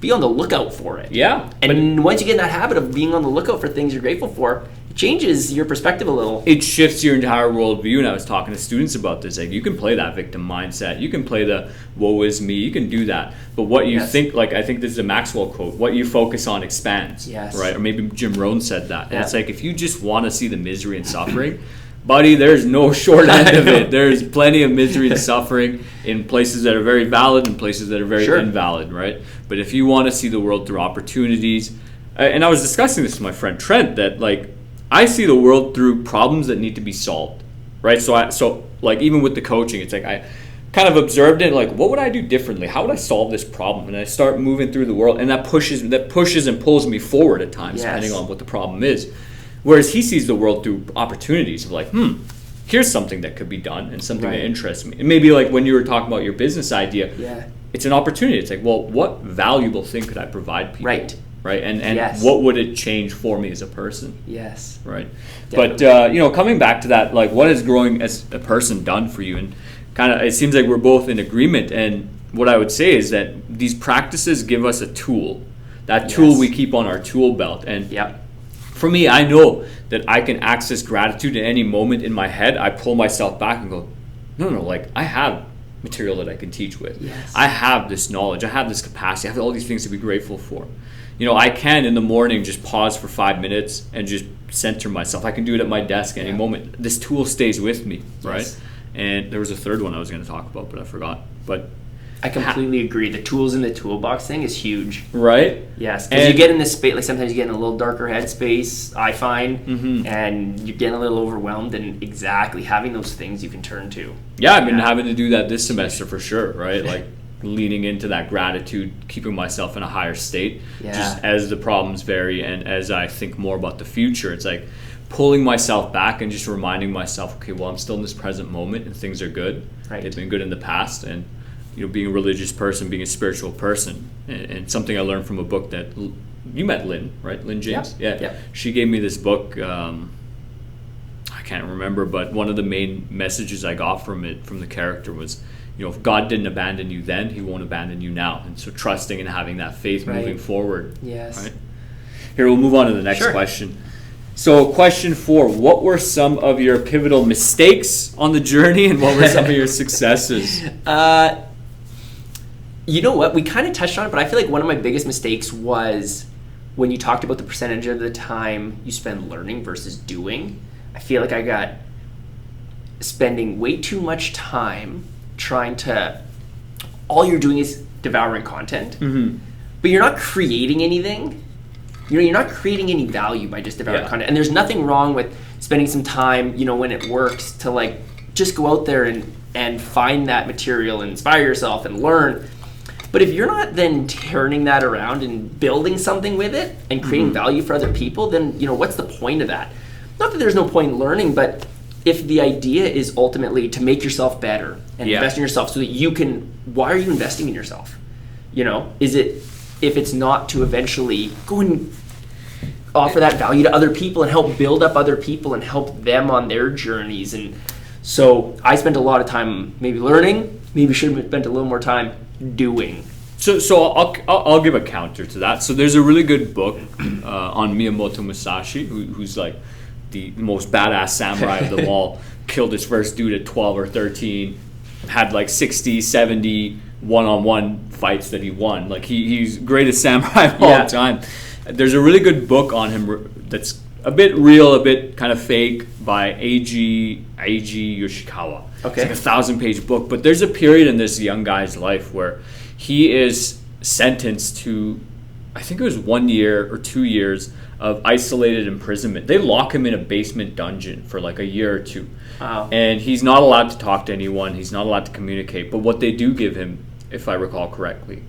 be on the lookout for it. Yeah. And once you get in that habit of being on the lookout for things you're grateful for, it changes your perspective a little. It shifts your entire worldview. And I was talking to students about this. Like, you can play that victim mindset. You can play the woe is me. You can do that. But what you think, like, I think this is a Maxwell quote, what you focus on expands. Yes. Right? Or maybe Jim Rohn said that. And it's like, if you just want to see the misery and suffering, buddy, there's no short end of it. There's plenty of misery and suffering in places that are very valid and places that are very invalid, right? But if you want to see the world through opportunities, and I was discussing this with my friend Trent, that like I see the world through problems that need to be solved, right? So like even with the coaching, it's like I kind of observed it, like what would I do differently? How would I solve this problem? And I start moving through the world, and that pushes and pulls me forward at times, depending on what the problem is. Whereas he sees the world through opportunities of like, here's something that could be done and something that interests me. And maybe like when you were talking about your business idea, it's an opportunity. It's like, well, what valuable thing could I provide people? Right. And what would it change for me as a person? Yes. Right. Definitely. But, coming back to that, like what has growing as a person done for you? And kind of, it seems like we're both in agreement. And what I would say is that these practices give us a tool. That tool we keep on our tool belt. And for me, I know that I can access gratitude at any moment in my head. I pull myself back and go, no, like I have material that I can teach with. Yes. I have this knowledge. I have this capacity. I have all these things to be grateful for. I can in the morning just pause for 5 minutes and just center myself. I can do it at my desk at any moment. This tool stays with me, right? Yes. And there was a third one I was going to talk about, but I forgot. But I completely agree. The tools in the toolbox thing is huge. Right? Yes, because you get in this space, like sometimes you get in a little darker headspace, I find, and you're getting a little overwhelmed, and exactly having those things you can turn to. Yeah, I've been having to do that this semester for sure, right? Like leaning into that gratitude, keeping myself in a higher state, just as the problems vary and as I think more about the future. It's like pulling myself back and just reminding myself, okay, well, I'm still in this present moment and things are good. Right. They've been good in the past, and being a religious person, being a spiritual person, and something I learned from a book that you met Lynn, right? Lynn James? Yeah. She gave me this book. I can't remember, but one of the main messages I got from the character was, if God didn't abandon you then, he won't abandon you now. And so trusting and having that faith moving forward. Yes. Right? Here, we'll move on to the next question. So question 4, what were some of your pivotal mistakes on the journey, and what were some of your successes? You know what? We kind of touched on it, but I feel like one of my biggest mistakes was when you talked about the percentage of the time you spend learning versus doing. I feel like I got spending way too much time trying to, all you're doing is devouring content, but you're not creating anything. You're not creating any value by just devouring content. And there's nothing wrong with spending some time, when it works, to like just go out there and find that material and inspire yourself and learn. But if you're not then turning that around and building something with it and creating value for other people, then what's the point of that? Not that there's no point in learning, but if the idea is ultimately to make yourself better and invest in yourself so that you can, why are you investing in yourself? You know, is it, if it's not to eventually go and offer that value to other people and help build up other people and help them on their journeys. And so I spent a lot of time maybe learning, maybe should have spent a little more time doing. So I'll give a counter to that. So there's a really good book on Miyamoto Musashi, who's like the most badass samurai of them all, killed his first dude at 12 or 13, had like 60, 70 one-on-one fights that he won. Like he's greatest samurai of all time. There's a really good book on him that's a bit real, a bit kind of fake, by Eiji Yoshikawa. Okay. It's like a 1,000-page book. But there's a period in this young guy's life where he is sentenced to, I think it was 1 year or 2 years of isolated imprisonment. They lock him in a basement dungeon for like a year or two. Wow. And he's not allowed to talk to anyone. He's not allowed to communicate. But what they do give him, if I recall correctly,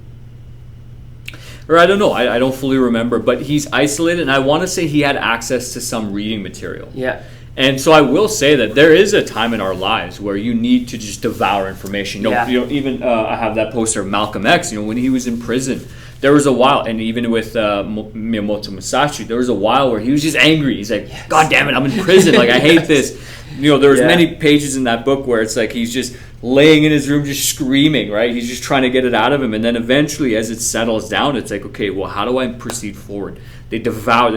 or I don't know, I don't fully remember, but he's isolated, and I want to say he had access to some reading material. Yeah. And so I will say that there is a time in our lives where you need to just devour information. You know, even I have that poster of Malcolm X, you know, when he was in prison, there was a while, and even with Miyamoto Musashi, there was a while where he was just angry. He's like, God damn it, I'm in prison, like I hate this. You know, there was many pages in that book where it's like he's just laying in his room just screaming, right? He's just trying to get it out of him. And then eventually, as it settles down, it's like, okay, well, how do I proceed forward? They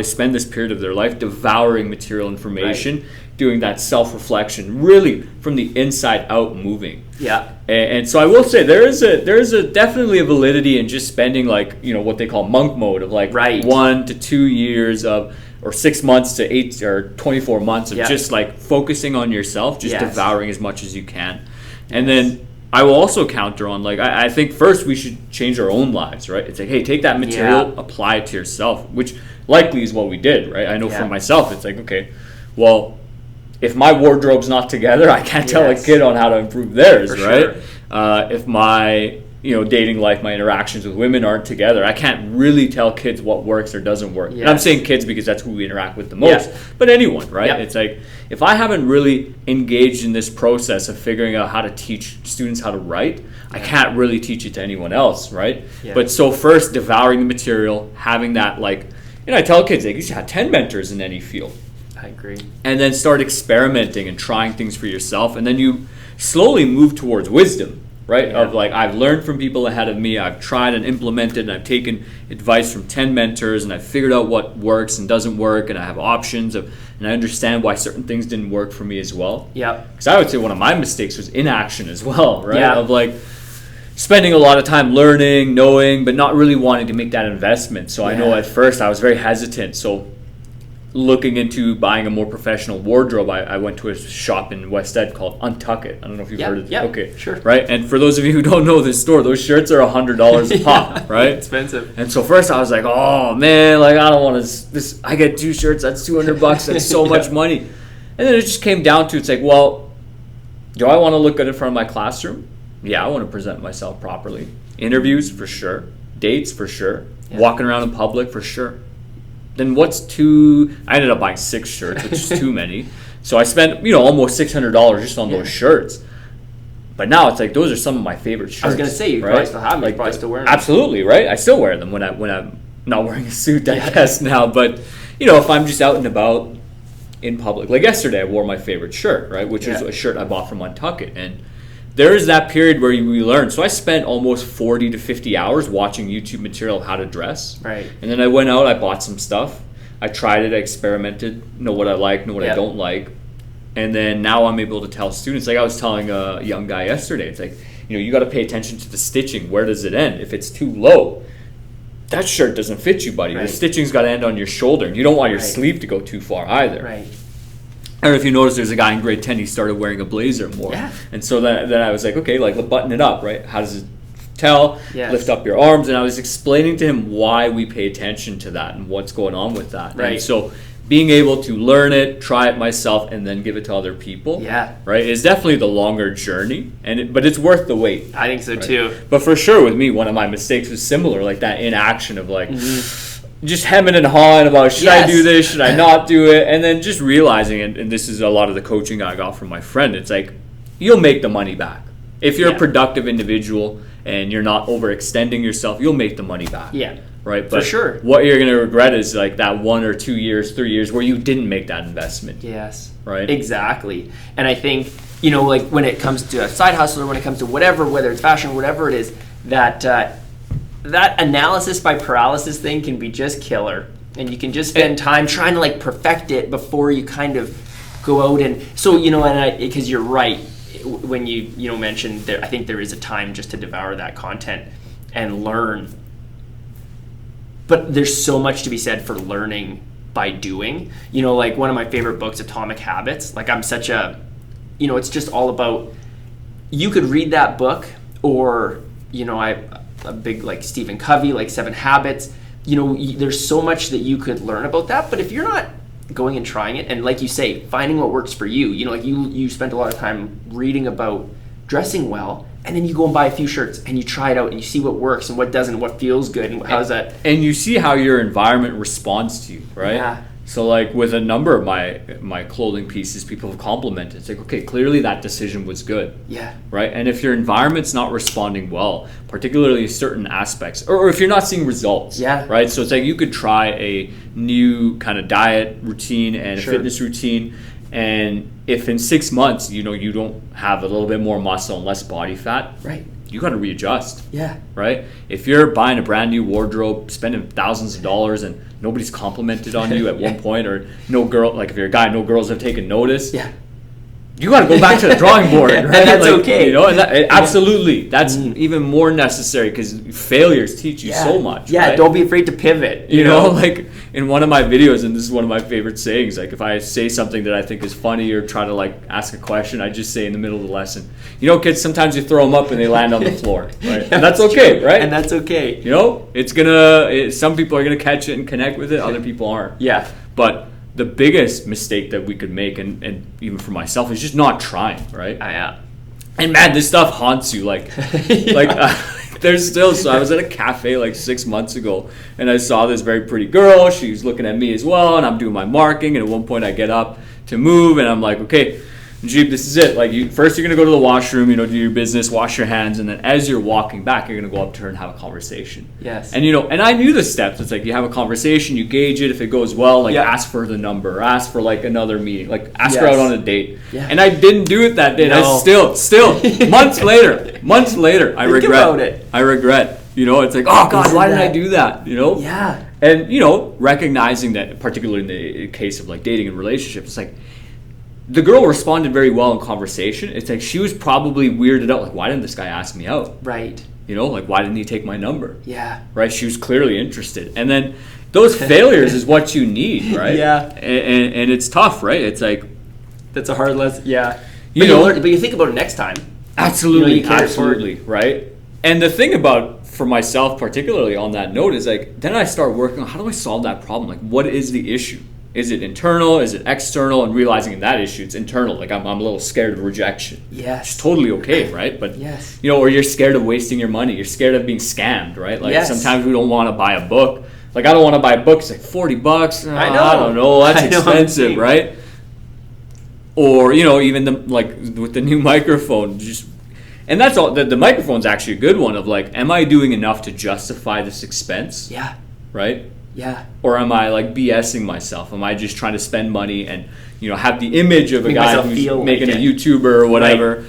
spend this period of their life devouring material information, doing that self-reflection, really from the inside out moving. Yeah. And so I will say there is a definitely a validity in just spending, like, you know, what they call monk mode of like 1 to 2 years of, or 6 months to 8 or 24 months of just like focusing on yourself, just devouring as much as you can. And then I will also counter on, like, I think first we should change our own lives, right? It's like, hey, take that material, apply it to yourself, which likely is what we did, right? I know for myself, it's like, okay, well, if my wardrobe's not together, I can't tell a kid on how to improve theirs, right? Sure. If my, you know, dating life, my interactions with women aren't together, I can't really tell kids what works or doesn't work. And I'm saying kids because that's who we interact with the most, but anyone, right? It's like, if I haven't really engaged in this process of figuring out how to teach students how to write, I can't really teach it to anyone else, right? But so first, devouring the material, having that, like, you know, I tell kids, like, you should have 10 mentors in any field. I agree. And then start experimenting and trying things for yourself, and then you slowly move towards wisdom, right? Of like, I've learned from people ahead of me, I've tried and implemented, and I've taken advice from 10 mentors, and I've figured out what works and doesn't work, and I have options of, and I understand why certain things didn't work for me as well. Yeah. Because I would say one of my mistakes was inaction as well, right? Of like spending a lot of time learning, knowing, but not really wanting to make that investment. So I know at first I was very hesitant. So looking into buying a more professional wardrobe, I went to a shop in West End called Untuck-It. I don't know if you've heard of it. Yeah, okay, sure. Right, and for those of you who don't know this store, those shirts are $100 a pop, right? Expensive. And so first I was like, oh man, like I don't want to. This I get 2 shirts, that's $200. That's so much money. And then it just came down to, it's like, well, do I want to look good in front of my classroom? Yeah, I want to present myself properly. Interviews for sure. Dates for sure. Walking around in public for sure. Then what's I ended up buying 6 shirts, which is too many. So I spent, you know, almost $600 just on those shirts. But now it's like, those are some of my favorite shirts. I was going to say, you probably still have them. Like, you probably still wear them. Absolutely, right? I still wear them when I'm not wearing a suit, I guess, now. But, you know, if I'm just out and about in public. Like yesterday, I wore my favorite shirt, right? Which is a shirt I bought from Untuck-It. And there is that period where we learn. So I spent almost 40 to 50 hours watching YouTube material of how to dress. Right. And then I went out, I bought some stuff. I tried it, I experimented, know what I like, know what I don't like. And then now I'm able to tell students, like I was telling a young guy yesterday, it's like, you know, you got to pay attention to the stitching. Where does it end? If it's too low, that shirt doesn't fit you, buddy. Right. The stitching's got to end on your shoulder. And you don't want your sleeve to go too far either. Right. I don't know if you noticed, there's a guy in grade 10, he started wearing a blazer more. Yeah. And so then I was like, okay, like button it up, right? How does it tell? Yes. Lift up your arms. And I was explaining to him why we pay attention to that and what's going on with that. Right. And so being able to learn it, try it myself, and then give it to other people, right, is definitely the longer journey. But it's worth the wait. I think so too. But for sure with me, one of my mistakes was similar, like that inaction of like, just hemming and hawing about, should I Yes. do this, should I not do it? And then just realizing, and this is a lot of the coaching I got from my friend, it's like, you'll make the money back. If you're a productive individual and you're not overextending yourself, you'll make the money back. Yeah. Right? For But sure. what you're going to regret is like that 1 or 2 years, 3 years where you didn't make that investment. Yes. Right? Exactly. And I think, you know, like when it comes to a side hustle or when it comes to whatever, whether it's fashion, whatever it is, that that analysis by paralysis thing can be just killer. And you can just spend time trying to like perfect it before you kind of go out and, so, you know, and because you're right, when you mentioned there, I think there is a time just to devour that content and learn. But there's so much to be said for learning by doing. You know, like one of my favorite books, Atomic Habits. Like I'm such a, you know, it's just all about, you could read that book, or, you know, I'm a big like Stephen Covey, like 7 Habits. You know, there's so much that you could learn about that. But if you're not going and trying it, and like you say, finding what works for you, you know, like you spent a lot of time reading about dressing well, and then you go and buy a few shirts and you try it out and you see what works and what doesn't, what feels good, and how's that. And you see how your environment responds to you, right? Yeah. So like with a number of my clothing pieces, people have complimented. It's like, okay, clearly that decision was good. Yeah. Right? And if your environment's not responding well, particularly certain aspects, or if you're not seeing results, Yeah. right? So it's like you could try a new kind of diet routine and a Sure. fitness routine, and if in 6 months, you know, you don't have a little bit more muscle and less body fat, Right. you got to readjust. Yeah. Right? If you're buying a brand new wardrobe, spending thousands of dollars, and nobody's complimented on you at one point, or no girl, like if you're a guy, no girls have taken notice. Yeah. You got to go back to the drawing board, right? And that's Like, okay. You know, and absolutely, that's even more necessary because failures teach you so much. Yeah, right? don't be afraid to pivot. You know, like in one of my videos, and this is one of my favorite sayings, like if I say something that I think is funny or try to like ask a question, I just say in the middle of the lesson, you know, kids, sometimes you throw them up and they land on the floor, right? And that's okay, true. right? And that's okay. You know, some people are gonna catch it and connect with it, other people aren't. Yeah. But the biggest mistake that we could make, and even for myself, is just not trying, right? Yeah. And man, this stuff haunts you. Like, there's still. So I was at a cafe like 6 months ago, and I saw this very pretty girl. She was looking at me as well, and I'm doing my marking. And at one point, I get up to move, and I'm like, okay, Jeep, this is it. Like, first you're gonna go to the washroom, you know, do your business, wash your hands, and then as you're walking back, you're gonna go up to her and have a conversation. Yes. And you know, and I knew the steps. It's like you have a conversation, you gauge it. If it goes well, like ask for the number, or ask for like another meeting, like ask her out on a date. Yeah. And I didn't do it that day. No. I still months later, I Think regret. about it. I regret. You know, it's like, oh God, Isn't why did I that- do that? You know. Yeah. And you know, recognizing that, particularly in the case of like dating and relationships, it's like, the girl responded very well in conversation. It's like she was probably weirded out. Like, why didn't this guy ask me out? Right. You know, like, why didn't he take my number? Yeah. Right? She was clearly interested. And then those failures is what you need, right? Yeah. And it's tough, right? It's like, That's a hard lesson. Yeah. You But know- but you think about it next time. absolutely, You carry it forward. absolutely, right? And the thing about, for myself particularly on that note, is like, then I start working on how do I solve that problem? Like, what is the issue? Is it internal? Is it external? And realizing in that issue, it's internal. Like I'm a little scared of rejection. Yes. It's totally okay, right? But Yes. you know, or you're scared of wasting your money. You're scared of being scammed, right? Like Yes. sometimes we don't want to buy a book. Like I don't want to buy a book. It's like $40. I know. I don't know. That's I know, expensive, I'm right? Or you know, even the like with the new microphone, just and that's all. The microphone's actually a good one. Of like, am I doing enough to justify this expense? Yeah. Right? Yeah. Or am I like BSing myself? Am I just trying to spend money and, you know, have the image of a Make guy myself who's feel making like a it. YouTuber or whatever?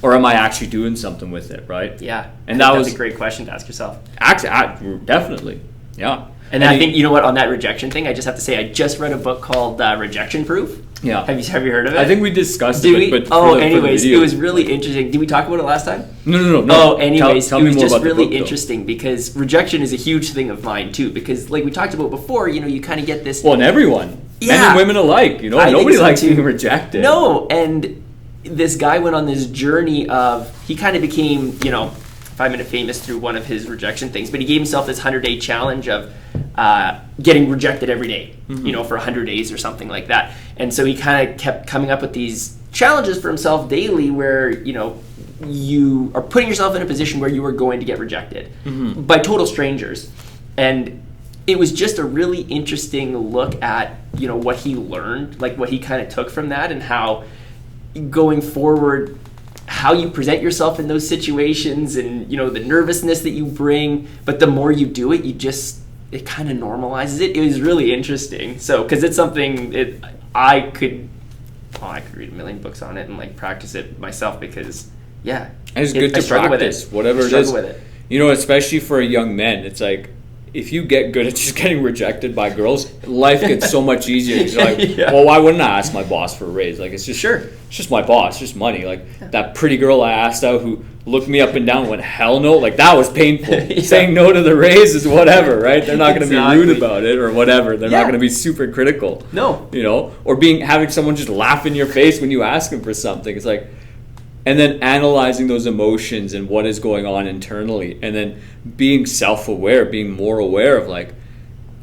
Or am I actually doing something with it, right? Yeah. And I that think was that's a great question to ask yourself. actually, definitely, yeah. And I think, you know what, on that rejection thing, I just have to say, I just read a book called Rejection Proof. Yeah. Have you heard of it? I think we discussed Did it, we? but Oh, for the anyways, it video- was really interesting. Did we talk about it last time? No. Oh, anyways, tell it me was more just about the really book, though. interesting because rejection is a huge thing of mine too. Because like we talked about before, you know, you kind of get this. Well, and everyone, men Yeah. and women alike, you know, I think nobody so, likes too. being rejected. No, and this guy went on this journey of he kind of became, you know, 5 Minute Famous through one of his rejection things, but he gave himself this 100-day challenge of getting rejected every day, you know, for 100 days or something like that. And so he kind of kept coming up with these challenges for himself daily where, you know, you are putting yourself in a position where you are going to get rejected by total strangers. And it was just a really interesting look at, you know, what he learned, like what he kind of took from that, and how going forward, how you present yourself in those situations, and, you know, the nervousness that you bring. But the more you do it, it kind of normalizes it. It was really interesting. So, because it's something I could read a million books on it and like practice it myself, because and it's good to practice whatever it is. You know, especially for a young man, it's like, if you get good at just getting rejected by girls, life gets so much easier. You're like, well, why wouldn't I ask my boss for a raise? Like, it's just my boss, just money. Like, that pretty girl I asked out who looked me up and down and went, hell no. Like, that was painful. Saying no to the raise is whatever, right? They're not going to be rude about it or whatever. They're not going to be super critical. No. You know? Or having someone just laugh in your face when you ask them for something. It's like, and then analyzing those emotions and what is going on internally, and then being self-aware, being more aware of, like,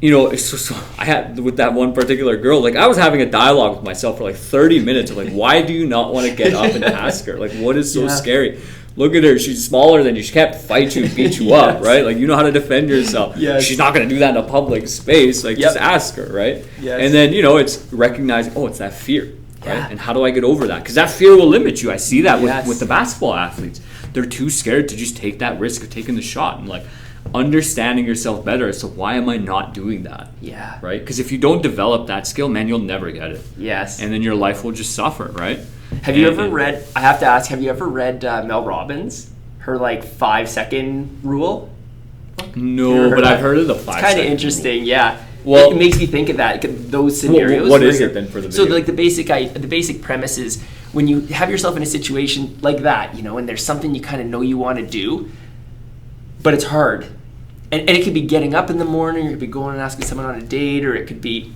you know, so I had with that one particular girl, like, I was having a dialogue with myself for like 30 minutes of like, why do you not want to get up and ask her? Like, what is so scary? Look at her, she's smaller than you. She can't fight you and beat you up, right? Like, you know how to defend yourself. She's not going to do that in a public space. Like, just ask her, right? And then, you know, it's recognizing, it's that fear. Right? And how do I get over that? Because that fear will limit you. I see that with the basketball athletes. They're too scared to just take that risk of taking the shot, and like understanding yourself better as to why am I not doing that? Right? Because if you don't develop that skill, man, you'll never get it. And then your life will just suffer, right? Have you ever read, I have to ask, have you ever read Mel Robbins? Her like 5-second rule? No, but I've heard of the 5 seconds. It's kind of interesting, Well, it makes me think of that, those scenarios. What is it then for the video? So like the basic premise is, when you have yourself in a situation like that, you know, and there's something you kind of know you want to do, but it's hard. And it could be getting up in the morning, or it could be going and asking someone on a date, or it could be,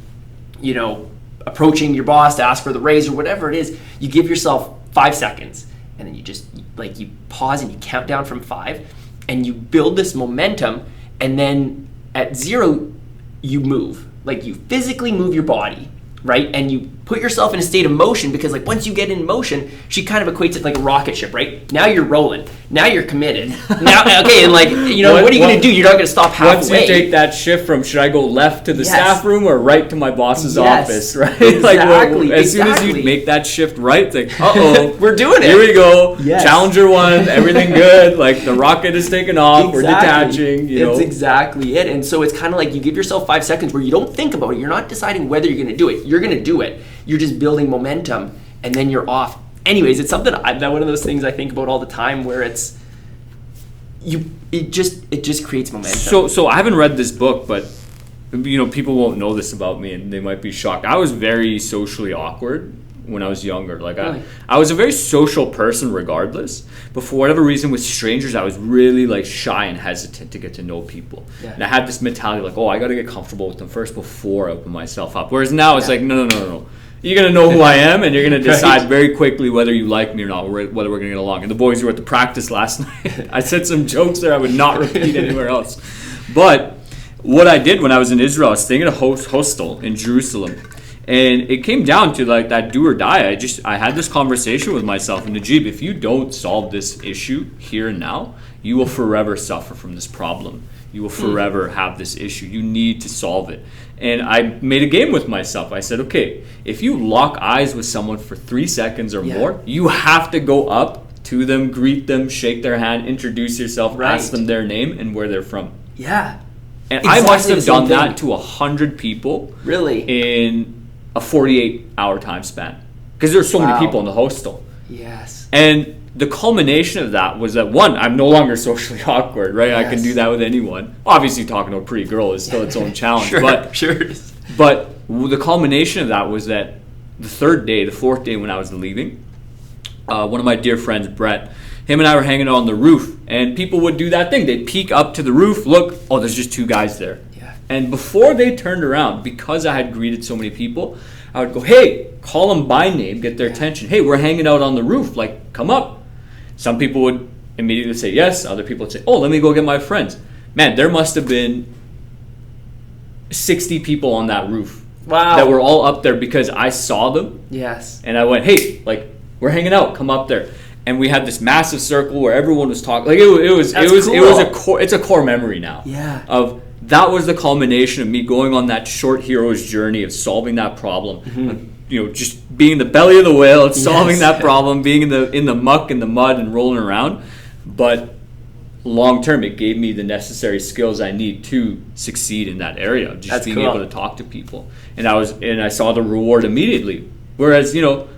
you know, approaching your boss to ask for the raise, or whatever it is. You give yourself 5 seconds, and then you just, like, you pause and you count down from 5, and you build this momentum, and then at 0, you move. Like, you physically move your body, right? And you put yourself in a state of motion, because like once you get in motion, she kind of equates it like a rocket ship, right? Now you're rolling. Now you're committed. Now, okay, and like, you know, what are you going to do? You're not going to stop halfway. Once you take that shift from, should I go left to the staff room or right to my boss's office, right? Exactly. As soon as you make that shift right, it's like, we're doing it. Here we go. Challenger 1, everything good. Like, the rocket is taking off. We're detaching. You know? It's exactly it. And so it's kind of like you give yourself 5 seconds where you don't think about it. You're not deciding whether you're going to do it. You're going to do it. You're just building momentum, and then you're off. Anyways, it's something that one of those things I think about all the time, where it just creates momentum. So I haven't read this book, but you know, people won't know this about me, and they might be shocked. I was very socially awkward when I was younger. Like, really? I was a very social person regardless, but for whatever reason with strangers, I was really like shy and hesitant to get to know people. And I had this mentality like, I got to get comfortable with them first before I open myself up. Whereas now it's like, no. You're going to know who I am, and you're going to decide very quickly whether you like me or not, or whether we're going to get along. And the boys were at the practice last night. I said some jokes there I would not repeat anywhere else. But what I did when I was in Israel, I was staying at a hostel in Jerusalem. And it came down to like that do or die. I had this conversation with myself, and Najib, if you don't solve this issue here and now, you will forever suffer from this problem. You will forever have this issue. You need to solve it. And I made a game with myself. I said, okay, if you lock eyes with someone for 3 seconds or more, you have to go up to them, greet them, shake their hand, introduce yourself, ask them their name and where they're from. Yeah. And exactly, I must have done that to 100 people. Really? In a 48-hour time span. Because there's so many people in the hostel. Yes. And the culmination of that was that, one, I'm no longer socially awkward, right? I can do that with anyone. Obviously, talking to a pretty girl is still its own challenge. But the culmination of that was that the fourth day when I was leaving, one of my dear friends, Brett, him and I were hanging out on the roof, and people would do that thing. They'd peek up to the roof, look, there's just 2 guys there. Yeah. And before they turned around, because I had greeted so many people, I would go, hey, call them by name, get their attention. Hey, we're hanging out on the roof, like, come up. Some people would immediately say yes. Other people would say, let me go get my friends. Man, there must have been 60 people on that roof. Wow. That were all up there because I saw them. Yes. And I went, hey, like, we're hanging out, come up there. And we had this massive circle where everyone was talking. Like, it's a core memory now. Yeah. Of that was the culmination of me going on that short hero's journey of solving that problem. Just being in the belly of the whale and solving that problem, being in the muck and the mud and rolling around. But long term, it gave me the necessary skills I need to succeed in that area. Just That's being cool. able to talk to people, and I saw the reward immediately. Whereas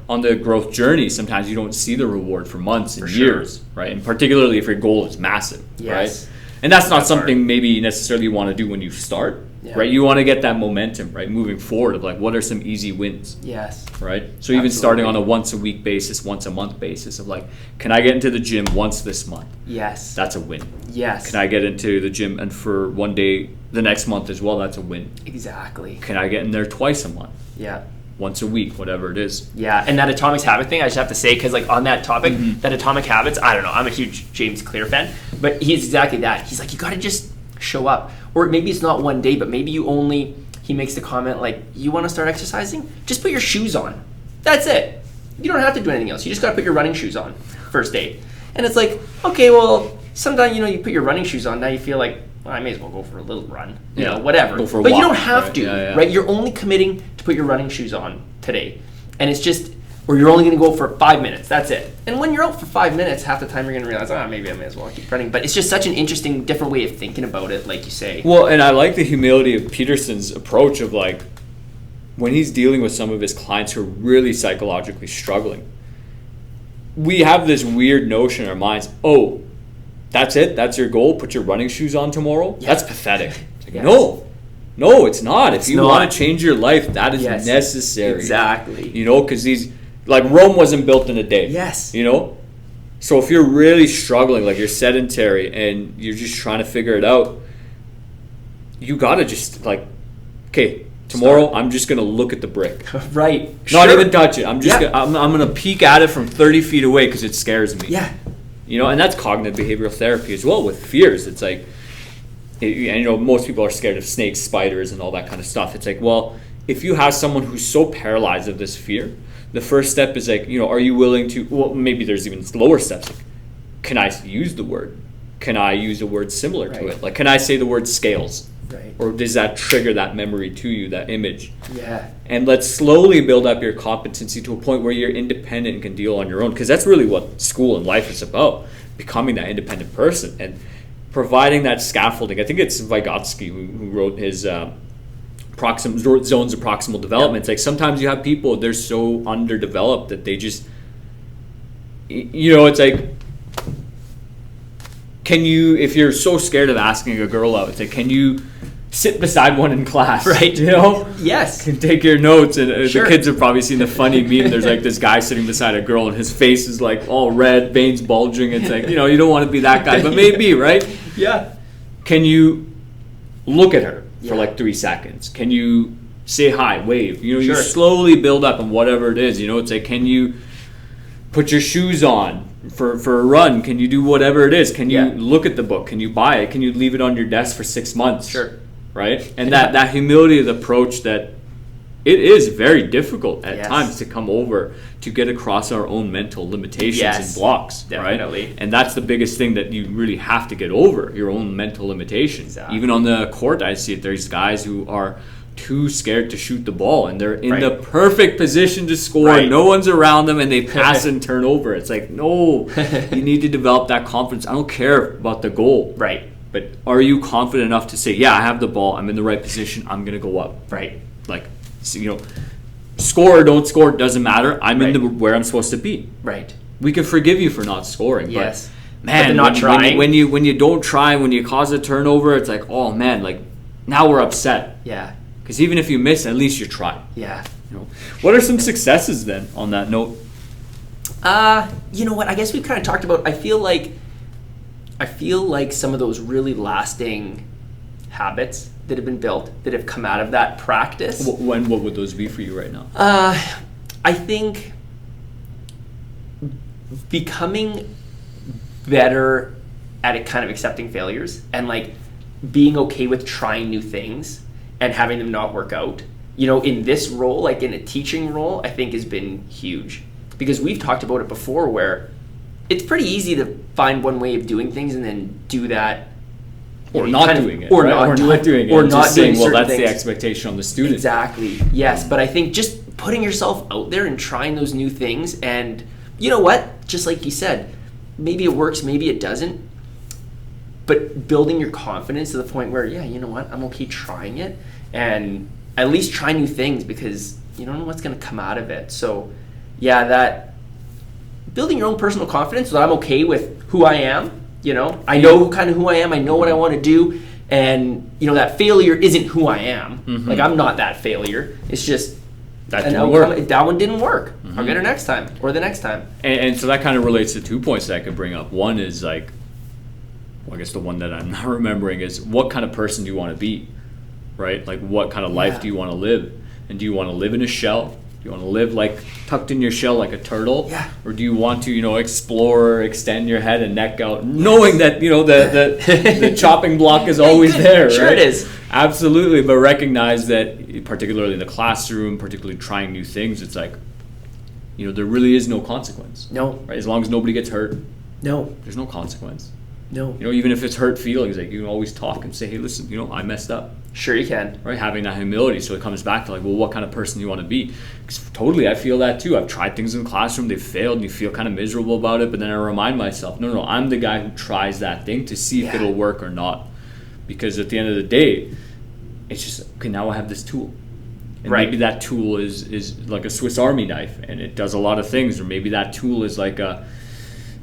on the growth journey, sometimes you don't see the reward for months and years, right? And particularly if your goal is massive, right? And that's not something maybe you necessarily want to do when you start, right? You want to get that momentum, right, moving forward of like, what are some easy wins? Yes. Right? So even starting on a once a week basis, once a month basis of like, can I get into the gym once this month? Yes. That's a win. Yes. Can I get into the gym and for one day the next month as well? That's a win. Exactly. Can I get in there twice a month? Yeah. Once a week, whatever it is. Yeah, and that Atomic Habit thing, I just have to say, because like on that topic, that Atomic Habits, I don't know, I'm a huge James Clear fan, but he's exactly that. He's like, you got to just show up. Or maybe it's not one day, but maybe he makes the comment like, you want to start exercising? Just put your shoes on. That's it. You don't have to do anything else. You just got to put your running shoes on first day. And it's like, okay, well, sometimes, you put your running shoes on, now you feel like, well, I may as well go for a little run, whatever. Go for a but walk, you don't have to, right? You're only committing to put your running shoes on today. And it's just, or you're only going to go for 5 minutes. That's it. And when you're out for 5 minutes, half the time you're going to realize, maybe I may as well keep running. But it's just such an interesting, different way of thinking about it, like you say. Well, and I like the humility of Peterson's approach of like, when he's dealing with some of his clients who are really psychologically struggling, we have this weird notion in our minds, oh, that's it? That's your goal? Put your running shoes on tomorrow? Yeah. That's pathetic. Like, no, it's not. If you want to change your life, that is necessary. Exactly. Because like Rome wasn't built in a day. Yes. So if you're really struggling, like you're sedentary and you're just trying to figure it out, you got to just like, okay, tomorrow I'm just going to look at the brick. Right. Not even touch it. I'm just I'm going to peek at it from 30 feet away because it scares me. Yeah. And that's cognitive behavioral therapy as well with fears. It's like, most people are scared of snakes, spiders, and all that kind of stuff. It's like, well, if you have someone who's so paralyzed of this fear, the first step is like, are you willing to, well, maybe there's even lower steps. Like, can I use the word? Can I use a word similar to it? Like, can I say the word scales? Right. Or does that trigger that memory to you, that image? Yeah. And let's slowly build up your competency to a point where you're independent and can deal on your own. Because that's really what school and life is about, becoming that independent person and providing that scaffolding. I think it's Vygotsky who wrote his zones of proximal development. It's like sometimes you have people, they're so underdeveloped that they just, it's like, can you, if you're so scared of asking a girl out, it's like, can you sit beside one in class, right? Yes. Can take your notes, and the kids have probably seen the funny meme. There's like this guy sitting beside a girl, and his face is like all red, veins bulging. It's like, you don't want to be that guy, but maybe, right? Yeah. Can you look at her for like 3 seconds? Can you say hi, wave? You slowly build up, and whatever it is, it's like, can you put your shoes on for a run? Can you do whatever it is? Can you look at the book? Can you buy it? Can you leave it on your desk for 6 months? Sure. Right? And that humility of the approach, that it is very difficult at times to come over to get across our own mental limitations and blocks. Definitely. Right? And that's the biggest thing that you really have to get over, your own mental limitations. Exactly. Even on the court, I see it. There's guys who are too scared to shoot the ball, and they're in the perfect position to score. No one's around them, and they pass and turn over. It's like, no, you need to develop that confidence. I don't care about the goal. Right. But are you confident enough to say, yeah, I have the ball, I'm in the right position, I'm going to go up? Right. Like, score or don't score, doesn't matter. I'm in where I'm supposed to be. Right. We can forgive you for not scoring. Yes. But, man, but not trying. When you don't try, when you cause a turnover, it's like, oh, man, like, now we're upset. Yeah. Because even if you miss, at least you try. Yeah. What are some successes then on that note? You know what? I guess we've kind of talked about. I feel like some of those really lasting habits that have been built, that have come out of that practice. What would those be for you right now? I think becoming better at it, kind of accepting failures, and like being okay with trying new things and having them not work out. In this role, like in a teaching role, I think has been huge, because we've talked about it before, where it's pretty easy to find one way of doing things and then do that or not doing it, or right? not doing it, or not just doing saying, well, certain that's the things. expectation on the student. Exactly. Yes, but I think just putting yourself out there and trying those new things, and you know what? Just like you said, maybe it works, maybe it doesn't. But building your confidence to the point where, yeah, you know what? I'm okay trying it, and at least try new things, because you don't know what's going to come out of it. So, yeah, that building your own personal confidence, that I'm okay with who I am. You know, I know kind of who I am. I know what I want to do. And, you know, that failure isn't who I am. Like, I'm not that failure. It's just that didn't work. That one didn't work. I'll get it next time or the next time. And so that kind of relates to 2 points that I could bring up. One is like, well, I guess the one that I'm not remembering is, what kind of person do you want to be, right? Like, what kind of life do you want to live? And do you want to live in a shell? Do you want to live like tucked in your shell like a turtle? Yeah. Or do you want to, you know, explore, extend your head and neck out, knowing that, you know, the chopping block is always there, right? Sure it is. Absolutely, but recognize that, particularly in the classroom, particularly trying new things, it's like, you know, there really is no consequence. No. Right? As long as nobody gets hurt, No. there's no consequence. No. You know, even if it's hurt feelings, like, you can always talk and say, hey, listen, you know, I messed up. Sure you can. Right? Having that humility. So it comes back to like, well, what kind of person do you want to be? 'Cause totally, I feel that too. I've tried things in the classroom, they've failed, and you feel kind of miserable about it, but then I remind myself, no, I'm the guy who tries that thing to see if it'll work or not. Because at the end of the day, it's just, okay, now I have this tool. And maybe that tool is like a Swiss Army knife, and it does a lot of things. Or maybe that tool is like a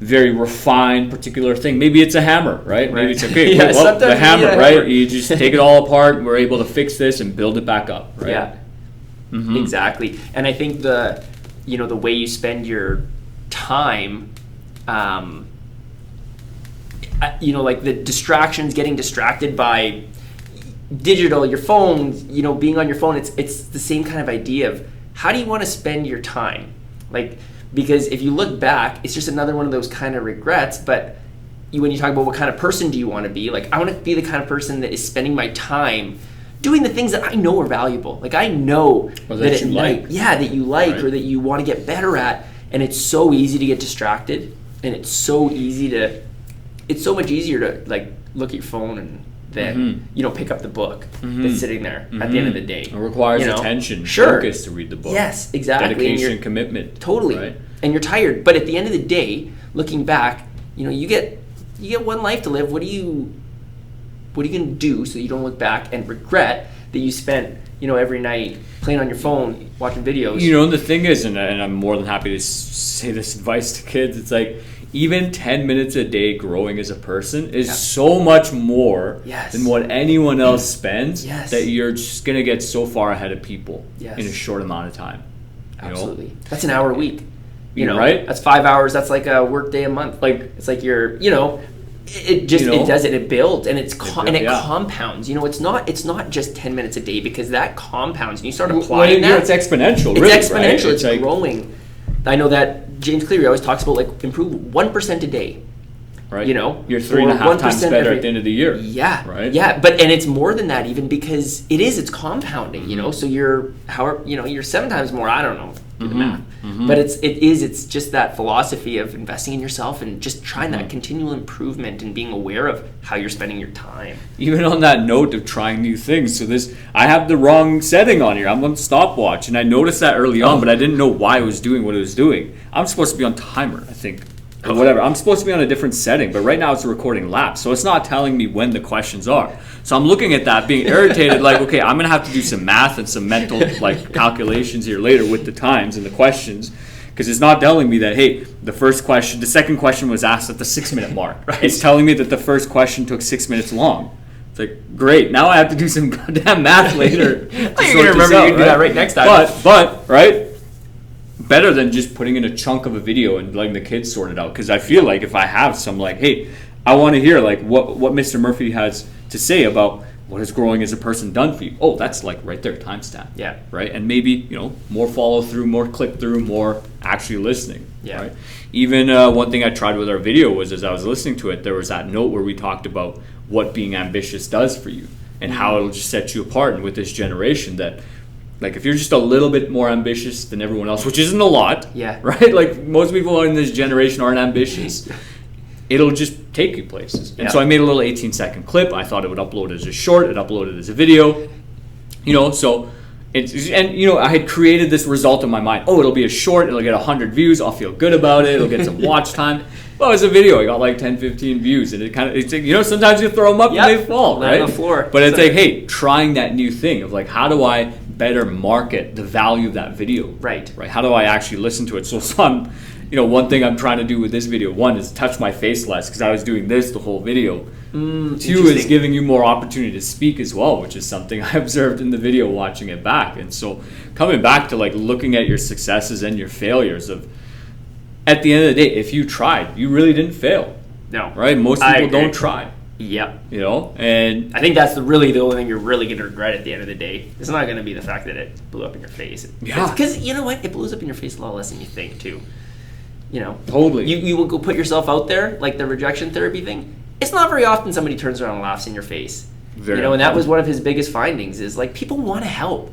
very refined particular thing. Maybe it's a hammer, right? Maybe it's okay. Yeah, well, the hammer, right? Hammer. You just take it all apart, and we're able to fix this and build it back up, right? Yeah. Exactly. And I think the way you spend your time, like the distractions, getting distracted by digital, your phone, being on your phone, it's the same kind of idea of how do you want to spend your time? Like, because if you look back, it's just another one of those kind of regrets. But when you talk about what kind of person do you want to be, like, I want to be the kind of person that is spending my time doing the things that I know are valuable. Like, I know that you like, right, or that you want to get better at. And it's so easy to get distracted, and it's so much easier to like look at your phone and then pick up the book that's sitting there at the end of the day. It requires attention, focus to read the book. Yes, exactly. Dedication, commitment. Totally. Right? And you're tired. But at the end of the day, looking back, you get one life to live. What are you going to do so you don't look back and regret that you spent every night playing on your phone, watching videos? The thing is, and I'm more than happy to say this advice to kids, it's like, even 10 minutes a day growing as a person is so much more than what anyone else spends, that you're just going to get so far ahead of people in a short amount of time. Absolutely. That's an hour a week. Right? That's 5 hours. That's like a work day a month. Like, it's like you're, it does it. It builds, and it compounds. It's not just 10 minutes a day, because that compounds, and you start applying that. It's exponential. It's really, exponential. Right? It's like growing. I know that James Cleary always talks about, like, improve 1% a day. Right. You're 3.5 times better at the end of the year. Yeah. Right. Yeah. And it's more than that, even, because it's compounding. So you're 7 times more. I don't know. Do the math. But it's just that philosophy of investing in yourself and just trying that continual improvement and being aware of how you're spending your time. Even on that note of trying new things, so I have the wrong setting on here. I'm on stopwatch, and I noticed that early on, but I didn't know why it was doing what it was doing. I'm supposed to be on timer, I think. Or whatever. I'm supposed to be on a different setting, but right now it's a recording lapse, so it's not telling me when the questions are. So I'm looking at that, being irritated, like, okay, I'm gonna have to do some math and some mental calculations here later with the times and the questions, because it's not telling me that, hey, the second question was asked at the 6-minute mark. Right. It's telling me that the first question took 6 minutes long. It's like, great, now I have to do some goddamn math later. You're gonna remember you do that right next time. But right. Better than just putting in a chunk of a video and letting the kids sort it out. Because I feel like if I have some, like, hey, I want to hear like what Mr. Murphy has to say about what has growing as a person done for you. Oh, that's like right there, timestamp. Yeah. Right. And maybe more follow through, more click through, more actually listening. Yeah. Right. Even one thing I tried with our video was, as I was listening to it, there was that note where we talked about what being ambitious does for you and how it'll just set you apart. And with this generation, that, like, if you're just a little bit more ambitious than everyone else, which isn't a lot, right? Like, most people in this generation aren't ambitious. It'll just take you places. And so I made a little 18-second clip. I thought it would upload as a short. It uploaded as a video. So I had created this result in my mind. Oh, it'll be a short. It'll get 100 views. I'll feel good about it. It'll get some watch time. Well, it's a video. I got like 10, 15 views. And it's like, sometimes you throw them up and they fall, right? On the floor. But it's like, hey, trying that new thing of like, how do I better market the value of that video? Right. How do I actually listen to it? So I'm, one thing I'm trying to do with this video, one is touch my face less because I was doing this the whole video. Two is giving you more opportunity to speak as well, which is something I observed in the video watching it back. And so coming back to like looking at your successes and your failures of, at the end of the day, if you tried, you really didn't fail. No. Right? Most people don't try. Yep. And I think that's the only thing you're really going to regret at the end of the day. It's not going to be the fact that it blew up in your face. Yeah. Because you know what? It blows up in your face a lot less than you think, too. Totally. You will go put yourself out there, like the rejection therapy thing. It's not very often somebody turns around and laughs in your face. And that was one of his biggest findings is like people want to help.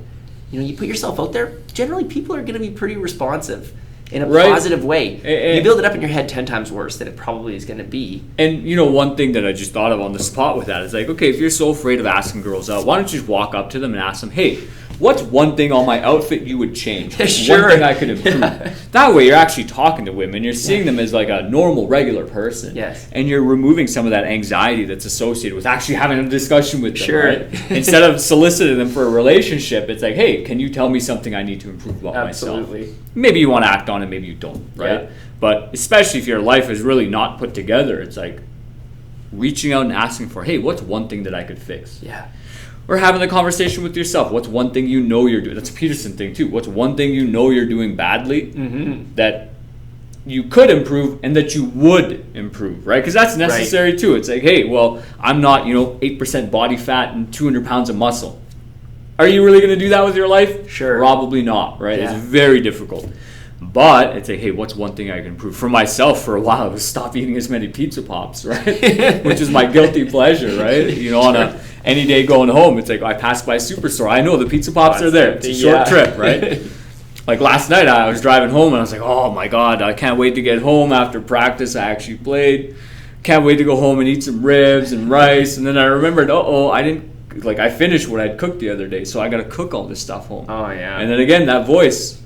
You put yourself out there, generally people are going to be pretty responsive in a positive way. And you build it up in your head 10 times worse than it probably is going to be. And one thing that I just thought of on the spot with that is like, okay, if you're so afraid of asking girls out, why don't you just walk up to them and ask them, hey, what's one thing on my outfit you would change? Sure. One thing I could improve. That way you're actually talking to women. You're seeing them as like a normal, regular person. Yes. And you're removing some of that anxiety that's associated with actually having a discussion with them. Sure. Right? Instead of soliciting them for a relationship, it's like, hey, can you tell me something I need to improve about myself? Absolutely. Maybe you want to act on it, maybe you don't, right? Yeah. But especially if your life is really not put together, it's like reaching out and asking for, hey, what's one thing that I could fix? Yeah. Or having the conversation with yourself. What's one thing you know you're doing? That's a Peterson thing too. What's one thing you know you're doing badly that you could improve and that you would improve, right? Because that's necessary too. It's like, hey, well, I'm not, 8% body fat and 200 pounds of muscle. Are you really going to do that with your life? Sure. Probably not, right? Yeah. It's very difficult. But it's like, hey, what's one thing I can improve? For myself, for a while, it was stop eating as many pizza pops, right? Which is my guilty pleasure, right? On any day going home, it's like I pass by a superstore. I know the pizza pops are there. It's a short trip, right? Like last night, I was driving home and I was like, oh my God, I can't wait to get home after practice. I actually played. Can't wait to go home and eat some ribs and rice. And then I remembered, I finished what I'd cooked the other day, so I got to cook all this stuff home. Oh, yeah. And then again, that voice,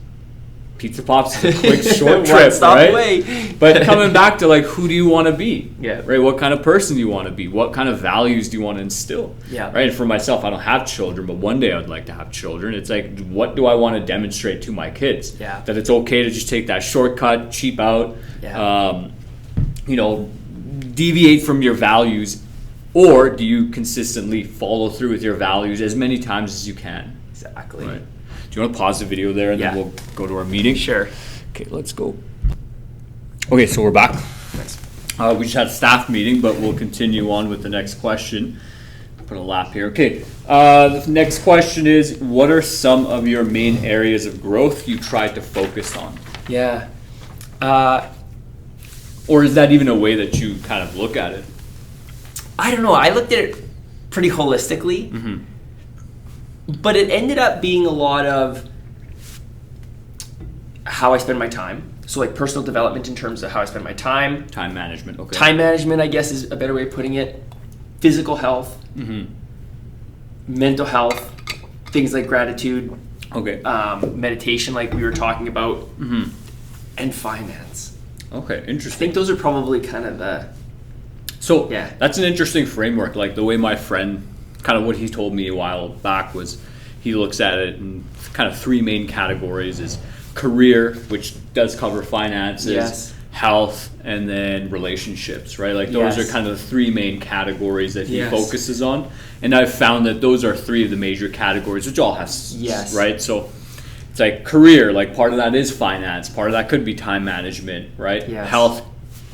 pizza pops is a quick, short trip, right? Away. But coming back to like, who do you want to be? Yeah. Right? What kind of person do you want to be? What kind of values do you want to instill? Yeah. Right? And for myself, I don't have children, but one day I would like to have children. It's like, what do I want to demonstrate to my kids? Yeah. That it's okay to just take that shortcut, cheap out, deviate from your values, or do you consistently follow through with your values as many times as you can? Exactly. Right. Do you want to pause the video there and then we'll go to our meeting? Sure. Okay, let's go. Okay, so we're back. Nice. We just had a staff meeting, but we'll continue on with the next question. Put a lap here. Okay, the next question is, what are some of your main areas of growth you tried to focus on? Yeah. Or is that even a way that you kind of look at it? I don't know. I looked at it pretty holistically. Mm-hmm. But it ended up being a lot of how I spend my time. So like personal development in terms of how I spend my time. Time management, okay. Time management, I guess, is a better way of putting it. Physical health. Mm-hmm. Mental health. Things like gratitude. Okay. Meditation, like we were talking about. Mm-hmm. And finance. Okay, I interesting. think those are probably kind of the... So that's an interesting framework. Like the way my friend, kind of what he told me a while back was he looks at it in kind of three main categories: is career, which does cover finances, health, and then relationships, right? Like those are kind of the three main categories that he focuses on. And I've found that those are three of the major categories, which all have, right? So it's like career, like part of that is finance, part of that could be time management, right? Health,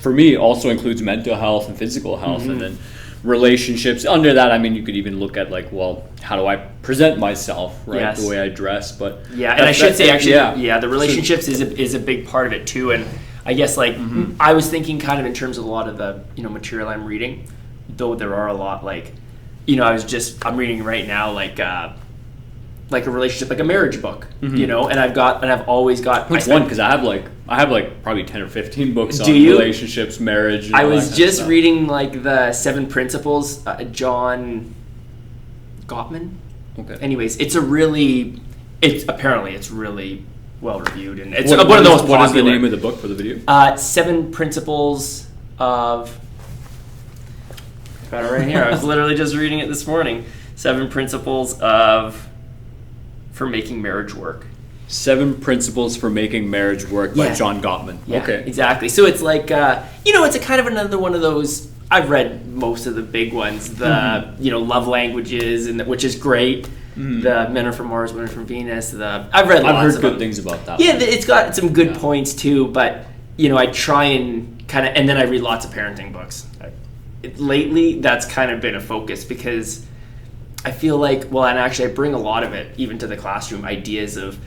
for me, also includes mental health and physical health, and then relationships. Under that, I mean, you could even look at like, well, how do I present myself, right? The way I dress, but and I should say actually, the relationships is a big part of it too. And I guess like I was thinking kind of in terms of a lot of the material I'm reading, though there are a lot like, I'm reading right now like like a relationship, like a marriage book, you know, and I've always got. Which one? Because I have like probably 10 or 15 books on relationships, marriage. And I was just reading like the 7 Principles, John Gottman. Okay. Anyways, it's really well reviewed, and it's one of the most popular. What is the name of the book for the video? 7 Principles of. I got it right here. I was literally just reading it this morning. 7 Principles for Making Marriage Work. 7 Principles for Making Marriage Work by John Gottman. Yeah, okay. Exactly. So it's like, it's a kind of another one of those. I've read most of the big ones, the love languages, which is great. The Men Are From Mars, Women Are From Venus. I've heard good things about that. Yeah, it's got some good points too. But I try and kind of, and then I read lots of parenting books. Lately, that's kind of been a focus because I feel like, and actually I bring a lot of it even to the classroom, ideas of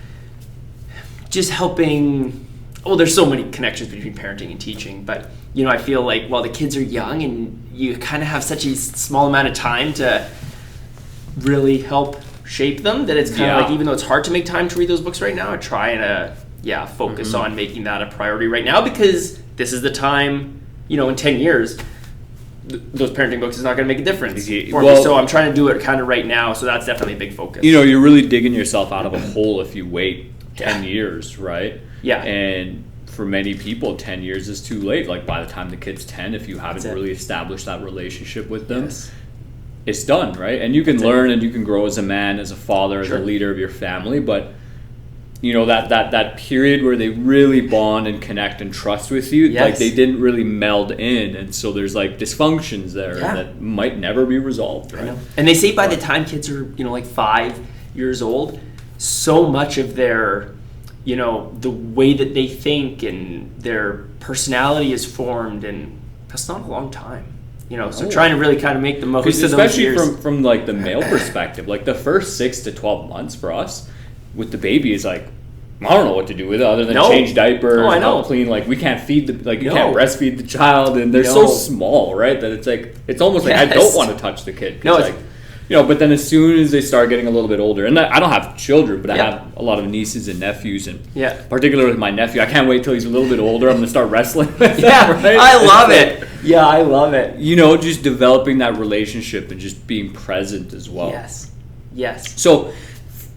just helping. There's so many connections between parenting and teaching, but I feel like while the kids are young and you kind of have such a small amount of time to really help shape them, that it's kind of like, even though it's hard to make time to read those books right now, I try and focus on making that a priority right now, because this is the time, in 10 years, those parenting books is not going to make a difference for me. So I'm trying to do it kind of right now, so that's definitely a big focus. You're really digging yourself out of a hole if you wait 10 years, right? Yeah. And for many people, 10 years is too late. Like, by the time the kid's 10, if you haven't really established that relationship with them, it's done, right? And you can learn and you can grow as a man, as a father, as a leader of your family, but that period where they really bond and connect and trust with you, like they didn't really meld in, and so there's like dysfunctions there that might never be resolved, right? And they say by the time kids are like 5 years old, so much of their the way that they think and their personality is formed, and that's not a long time. So trying to really kind of make the most of those years. Especially from like the male perspective, like the first 6 to 12 months for us with the baby is like, I don't know what to do with it other than change diapers, help clean. Like, we can't feed you can't breastfeed the child, and they're so small, right? That it's like, it's almost like I don't want to touch the kid. But then as soon as they start getting a little bit older, and I don't have children, but I have a lot of nieces and nephews, and particularly with my nephew, I can't wait till he's a little bit older. I'm going to start wrestling with him, right? I love it. Yeah, I love it. Just developing that relationship and just being present as well. Yes.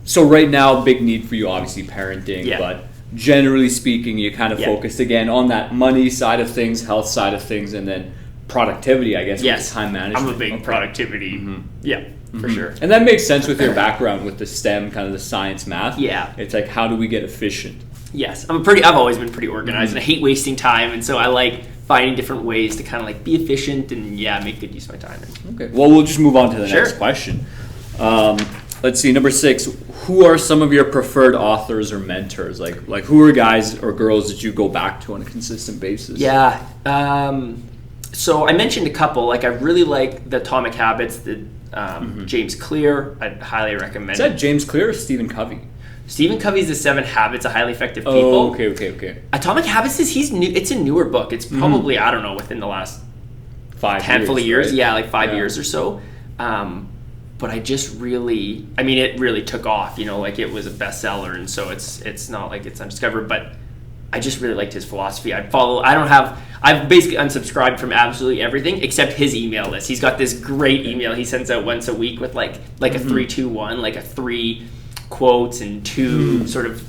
So right now, big need for you, obviously parenting, but generally speaking, you kind of focused again on that money side of things, health side of things, and then productivity, I guess, with time management. I'm a big productivity. For sure. And that makes sense with your background with the STEM, kind of the science, math. Yeah. It's like, how do we get efficient? Yes. I've always been pretty organized, and I hate wasting time, and so I like finding different ways to kind of like be efficient and make good use of my time. Okay. Well, we'll just move on to the next question. Let's see, number 6. Who are some of your preferred authors or mentors? Like who are guys or girls that you go back to on a consistent basis? Yeah. So I mentioned a couple. Like, I really like the Atomic Habits, James Clear. I'd highly recommend. Is that James Clear or Stephen Covey? Stephen Covey's The 7 Habits of Highly Effective People. Oh, okay. Atomic Habits he's new. It's a newer book. It's probably I don't know, within the last handful of years. Right? Yeah, like 5 years or so. But I just really, it really took off. Like, it was a bestseller, and so it's not like it's undiscovered. But I just really liked his philosophy. I've basically unsubscribed from absolutely everything except his email list. He's got this great email he sends out once a week with like a 3-2-1, like a 3 quotes and 2 sort of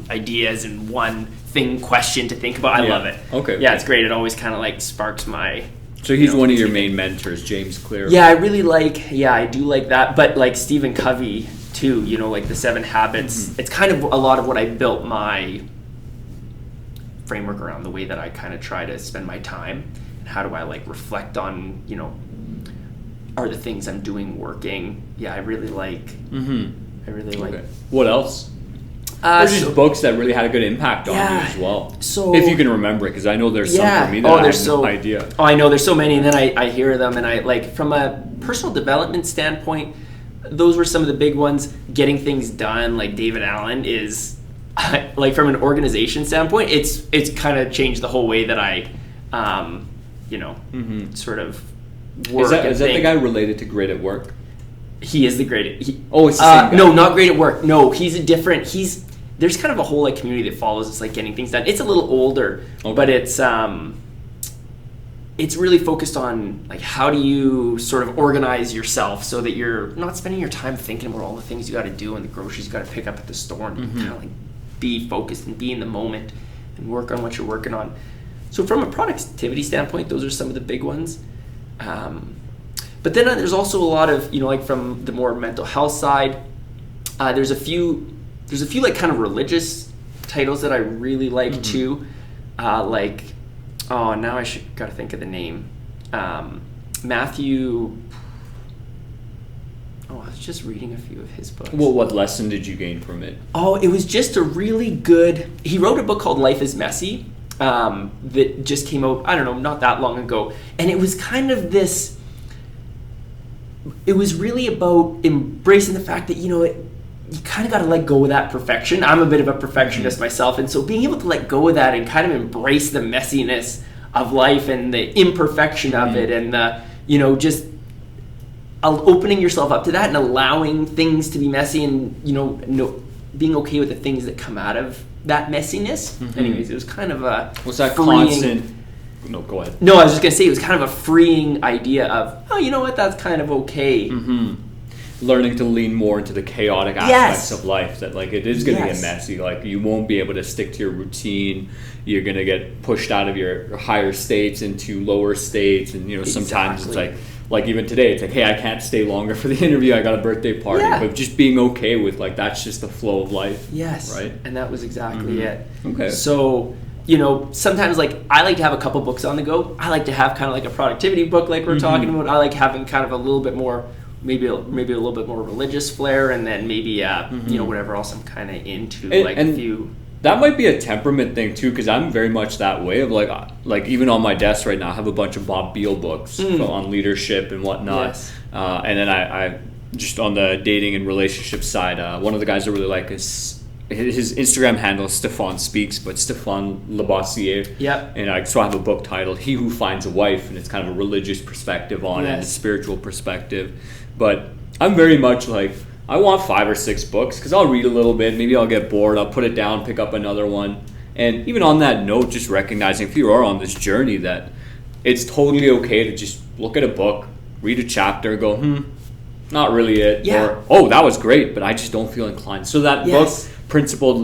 ideas and 1 question to think about. I love it. Okay. Yeah, it's great. It always kind of like sparks my. So he's one of your main mentors, James Clear. Yeah, I do like that. But like Stephen Covey too, like the 7 Habits. It's kind of a lot of what I built my framework around, the way that I kind of try to spend my time, and how do I like reflect on, are the things I'm doing working? Yeah, I really like. Okay. What else? There's just books that really had a good impact on you as well. So if you can remember it, because I know there's some for me that I have no idea. Oh, I know there's so many, and then I hear them, and I like, from a personal development standpoint, those were some of the big ones. Getting things done, like David Allen is. Like, from an organization standpoint, it's kind of changed the whole way that I, sort of work. Is that the guy related to Great at Work? He is the greatest. It's the same guy. No, not great at work. No, he's a different. There's kind of a whole like community that follows. It's like getting things done. It's a little older, but it's really focused on like how do you sort of organize yourself so that you're not spending your time thinking about all the things you got to do and the groceries you got to pick up at the store, and kind of like be focused and be in the moment and work on what you're working on. So from a productivity standpoint, those are some of the big ones. But then there's also a lot of, like from the more mental health side, there's a few like kind of religious titles that I really like too. Like, now I gotta think of the name. Matthew. I was just reading a few of his books. Well, what lesson did you gain from it? It was just a really good. He wrote a book called Life is Messy that just came out, I don't know, not that long ago, and it was kind of this. It was really about embracing the fact that, you kind of got to let go of that perfection. I'm a bit of a perfectionist myself, and so being able to let go of that and kind of embrace the messiness of life and the imperfection of it, and the, just opening yourself up to that and allowing things to be messy, and being okay with the things that come out of that messiness. Anyways, it was kind of a constant. No, go ahead. No, I was just going to say it was kind of a freeing idea of, you know what, that's kind of okay. Learning to lean more into the chaotic aspects of life, that like it is going to get messy. Like you won't be able to stick to your routine. You're going to get pushed out of your higher states into lower states. And, sometimes it's like even today, it's like, hey, I can't stay longer for the interview. I got a birthday party. Yeah. But just being okay with like, that's just the flow of life. Yes. Right. And that was exactly it. Okay. So, sometimes like I like to have a couple books on the go. I like to have kind of like a productivity book like we're talking about. I like having kind of a little bit more, maybe a little bit more religious flair, and then maybe whatever else I'm kind of into, a few. That might be a temperament thing too, because I'm very much that way of like even on my desk right now I have a bunch of Bob Beal books on leadership and whatnot. Yes. And then I just on the dating and relationship side, one of the guys I really like is his Instagram handle is Stefan Speaks, but Stefan Labossiere. Yep. And I have a book titled He Who Finds a Wife, and it's kind of a religious perspective on it, a spiritual perspective. But I'm very much like, I want 5 or 6 books because I'll read a little bit, maybe I'll get bored, I'll put it down, pick up another one. And even on that note, just recognizing if you are on this journey that it's totally okay to just look at a book, read a chapter, go, not really it. Yeah. Or, that was great, but I just don't feel inclined. So that book, Principled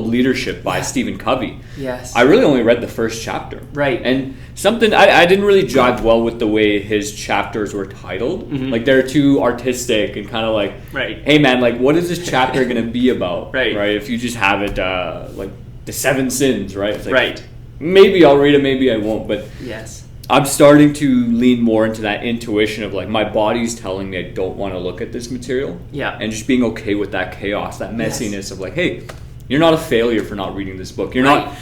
Leadership by Stephen Covey. Yes. I really only read the first chapter. Right. And something, I didn't really jive well with the way his chapters were titled. Like they're too artistic and kind of like, hey man, like what is this chapter going to be about? Right. If you just have it like the 7 sins, right? It's like, maybe I'll read it, maybe I won't. But I'm starting to lean more into that intuition of like my body's telling me I don't want to look at this material. Yeah. And just being okay with that chaos, that messiness of like, hey, you're not a failure for not reading this book. You're not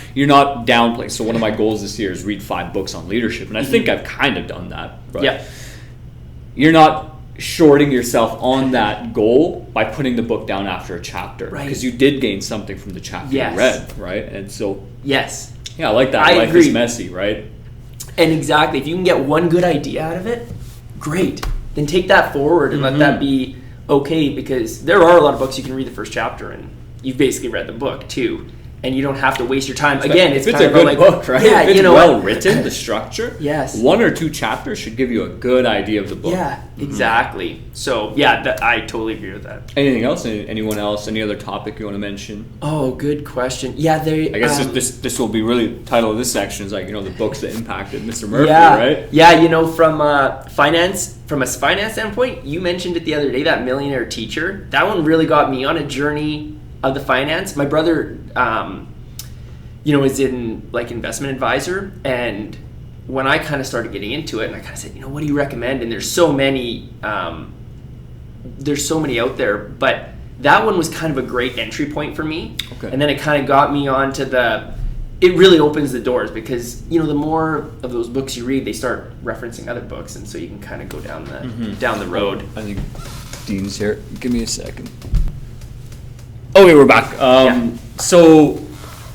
downplaying. So one of my goals this year is read 5 books on leadership. And I think I've kind of done that. But you're not shorting yourself on that goal by putting the book down after a chapter. Right. Because you did gain something from the chapter you read, right? And so yeah, I like that. Life is messy, right? And exactly, if you can get one good idea out of it, great. Then take that forward and let that be okay, because there are a lot of books you can read the first chapter and you've basically read the book too, and you don't have to waste your time. Again, it's kind of a good book, right? Yeah, if it's well written, the structure. 1 or 2 chapters should give you a good idea of the book. Yeah, exactly. So I totally agree with that. Anything else? Anyone else? Any other topic you want to mention? Oh, good question. Yeah, I guess this will be really the title of this section is like the books that impacted Mr. Murphy, right? Yeah, from a finance standpoint, you mentioned it the other day, that Millionaire Teacher. That one really got me on a journey of the finance. My brother is in like investment advisor, and when I kind of started getting into it and I kind of said, what do you recommend? And there's so many out there, but that one was kind of a great entry point for me. Okay. And then it kind of got me onto it really opens the doors, because the more of those books you read, they start referencing other books, and so you can kind of go down the road. I think Dean's here. Give me a second. Okay, we're back. So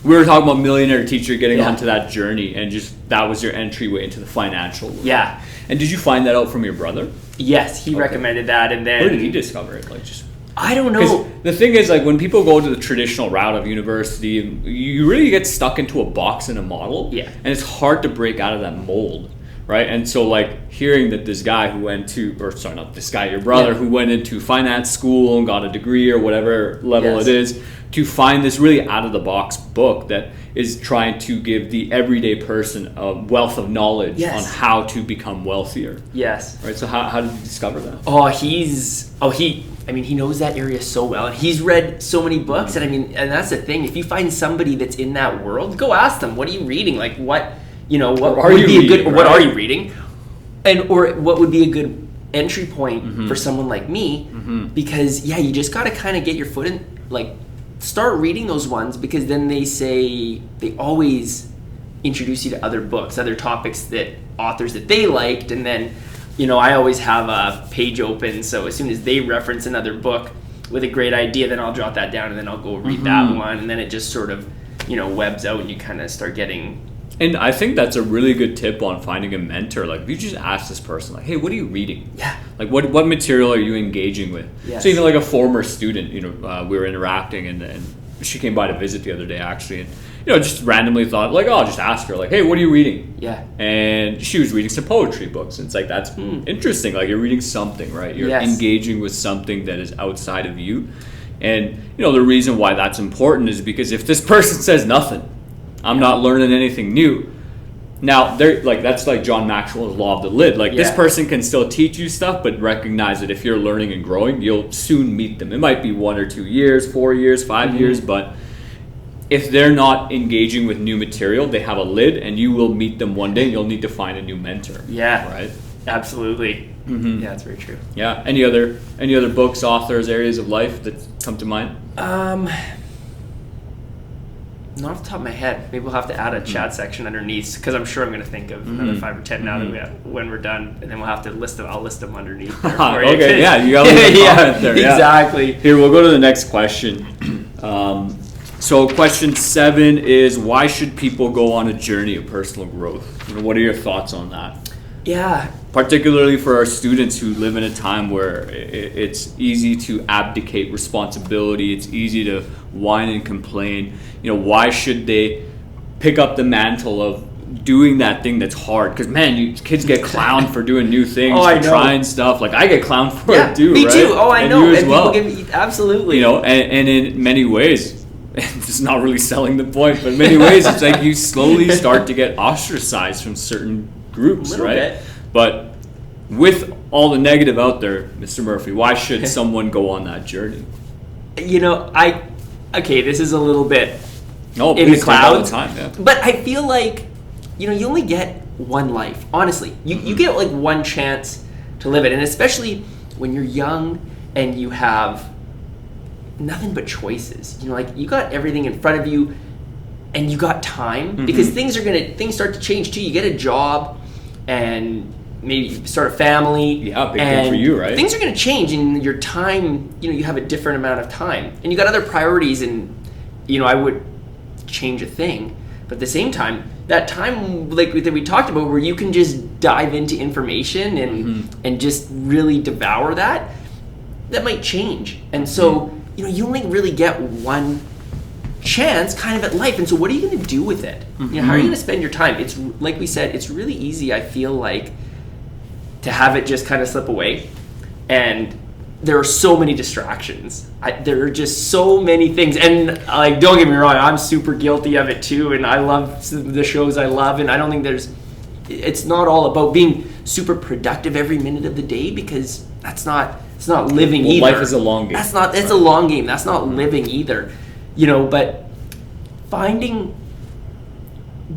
we were talking about Millionaire Teacher, getting Yeah. onto that journey, and just that was your entryway into the financial world. Yeah. And did you find that out from your brother? Yes, he recommended that, and then Where did he discover it? Like, just I don't because know. the thing is, like, when people go to the traditional route of university, you really get stuck into a box and a model. Yeah. And it's hard to break out of that mold, right? And so, like, hearing that this guy who went to, or sorry, not this guy, your brother, Yeah. who went into finance school and got a degree or whatever level Yes. it is, to find this really out of the box book that is trying to give the everyday person a wealth of knowledge Yes. on how to become wealthier. Yes. Right. So how did you discover that? He knows that area so well, and he's read so many books, and and that's the thing. If you find somebody that's in that world, go ask them, what are you reading? Like, what are would you be a good, reading, or what right? are you reading? Or what would be a good entry point for someone like me? Because, you just got to kind of get your foot in, like, start reading those ones, because then they always introduce you to other books, other topics that authors that they liked, and then I always have a page open, so as soon as they reference another book with a great idea, then I'll jot that down, and then I'll go read that one, and then it just sort of webs out, and you kind of start getting. And I think that's a really good tip on finding a mentor. Like, if you just ask this person, like, hey, what are you reading? Yeah. Like, what material are you engaging with? Yes. So even like a former student, we were interacting, and she came by to visit the other day, actually, and just randomly thought, like, oh, I'll just ask her, like, hey, what are you reading? Yeah. And she was reading some poetry books, and it's like, that's interesting. Like, you're reading something, right? You're Yes. engaging with something that is outside of you. And the reason why that's important is because if this person says nothing, I'm not learning anything new. Now, that's like John Maxwell's law of the lid. Like, this person can still teach you stuff, but recognize that if you're learning and growing, you'll soon meet them. It might be 1 or 2 years, 4 years, 5 years, but if they're not engaging with new material, they have a lid, and you will meet them one day, and you'll need to find a new mentor. Yeah. Right? Absolutely. Yeah, that's very true. Yeah. Any other books, authors, areas of life that come to mind? Not off the top of my head. Maybe we'll have to add a chat section underneath, because I'm sure I'm going to think of another 5 or 10 now that when we're done, and then we'll have to list them. I'll list them underneath. There for you. Okay, yeah, you got to leave a comment there. Yeah. Exactly. Here, we'll go to the next question. So question 7 is, why should people go on a journey of personal growth? What are your thoughts on that? Yeah. Particularly for our students who live in a time where it's easy to abdicate responsibility, it's easy to whine and complain. Why should they pick up the mantle of doing that thing that's hard? Because, man, kids get clowned for doing new things, for trying stuff. Like, I get clowned for it too, me right? too. Oh, I know. You as well. People give me, absolutely. And in many ways, it's not really selling the point, but in many ways, it's like you slowly start to get ostracized from certain groups, right? Bit. But with all the negative out there, Mr. Murphy, why should someone go on that journey? This is a little bit in the clouds, time, yeah. but I feel like, you only get one life. Honestly, you get like one chance to live it, and especially when you're young and you have nothing but choices. You got everything in front of you, and you got time, because things start to change too. You get a job, and maybe you start a family. Yeah, big thing for you, right? Things are going to change, and your time, you have a different amount of time, and you got other priorities, and I would change a thing, but at the same time, that time that we talked about, where you can just dive into information and just really devour that might change. And so you only really get one chance kind of at life, and so what are you going to do with it? How are you going to spend your time? It's like we said, it's really easy, I feel like, to have it just kind of slip away, and there are so many distractions. There are just so many things, and like, don't get me wrong, I'm super guilty of it too, and I love the shows I love, and I don't think it's not all about being super productive every minute of the day, because it's not living either. Life is a long game. It's a long game. That's not living either. But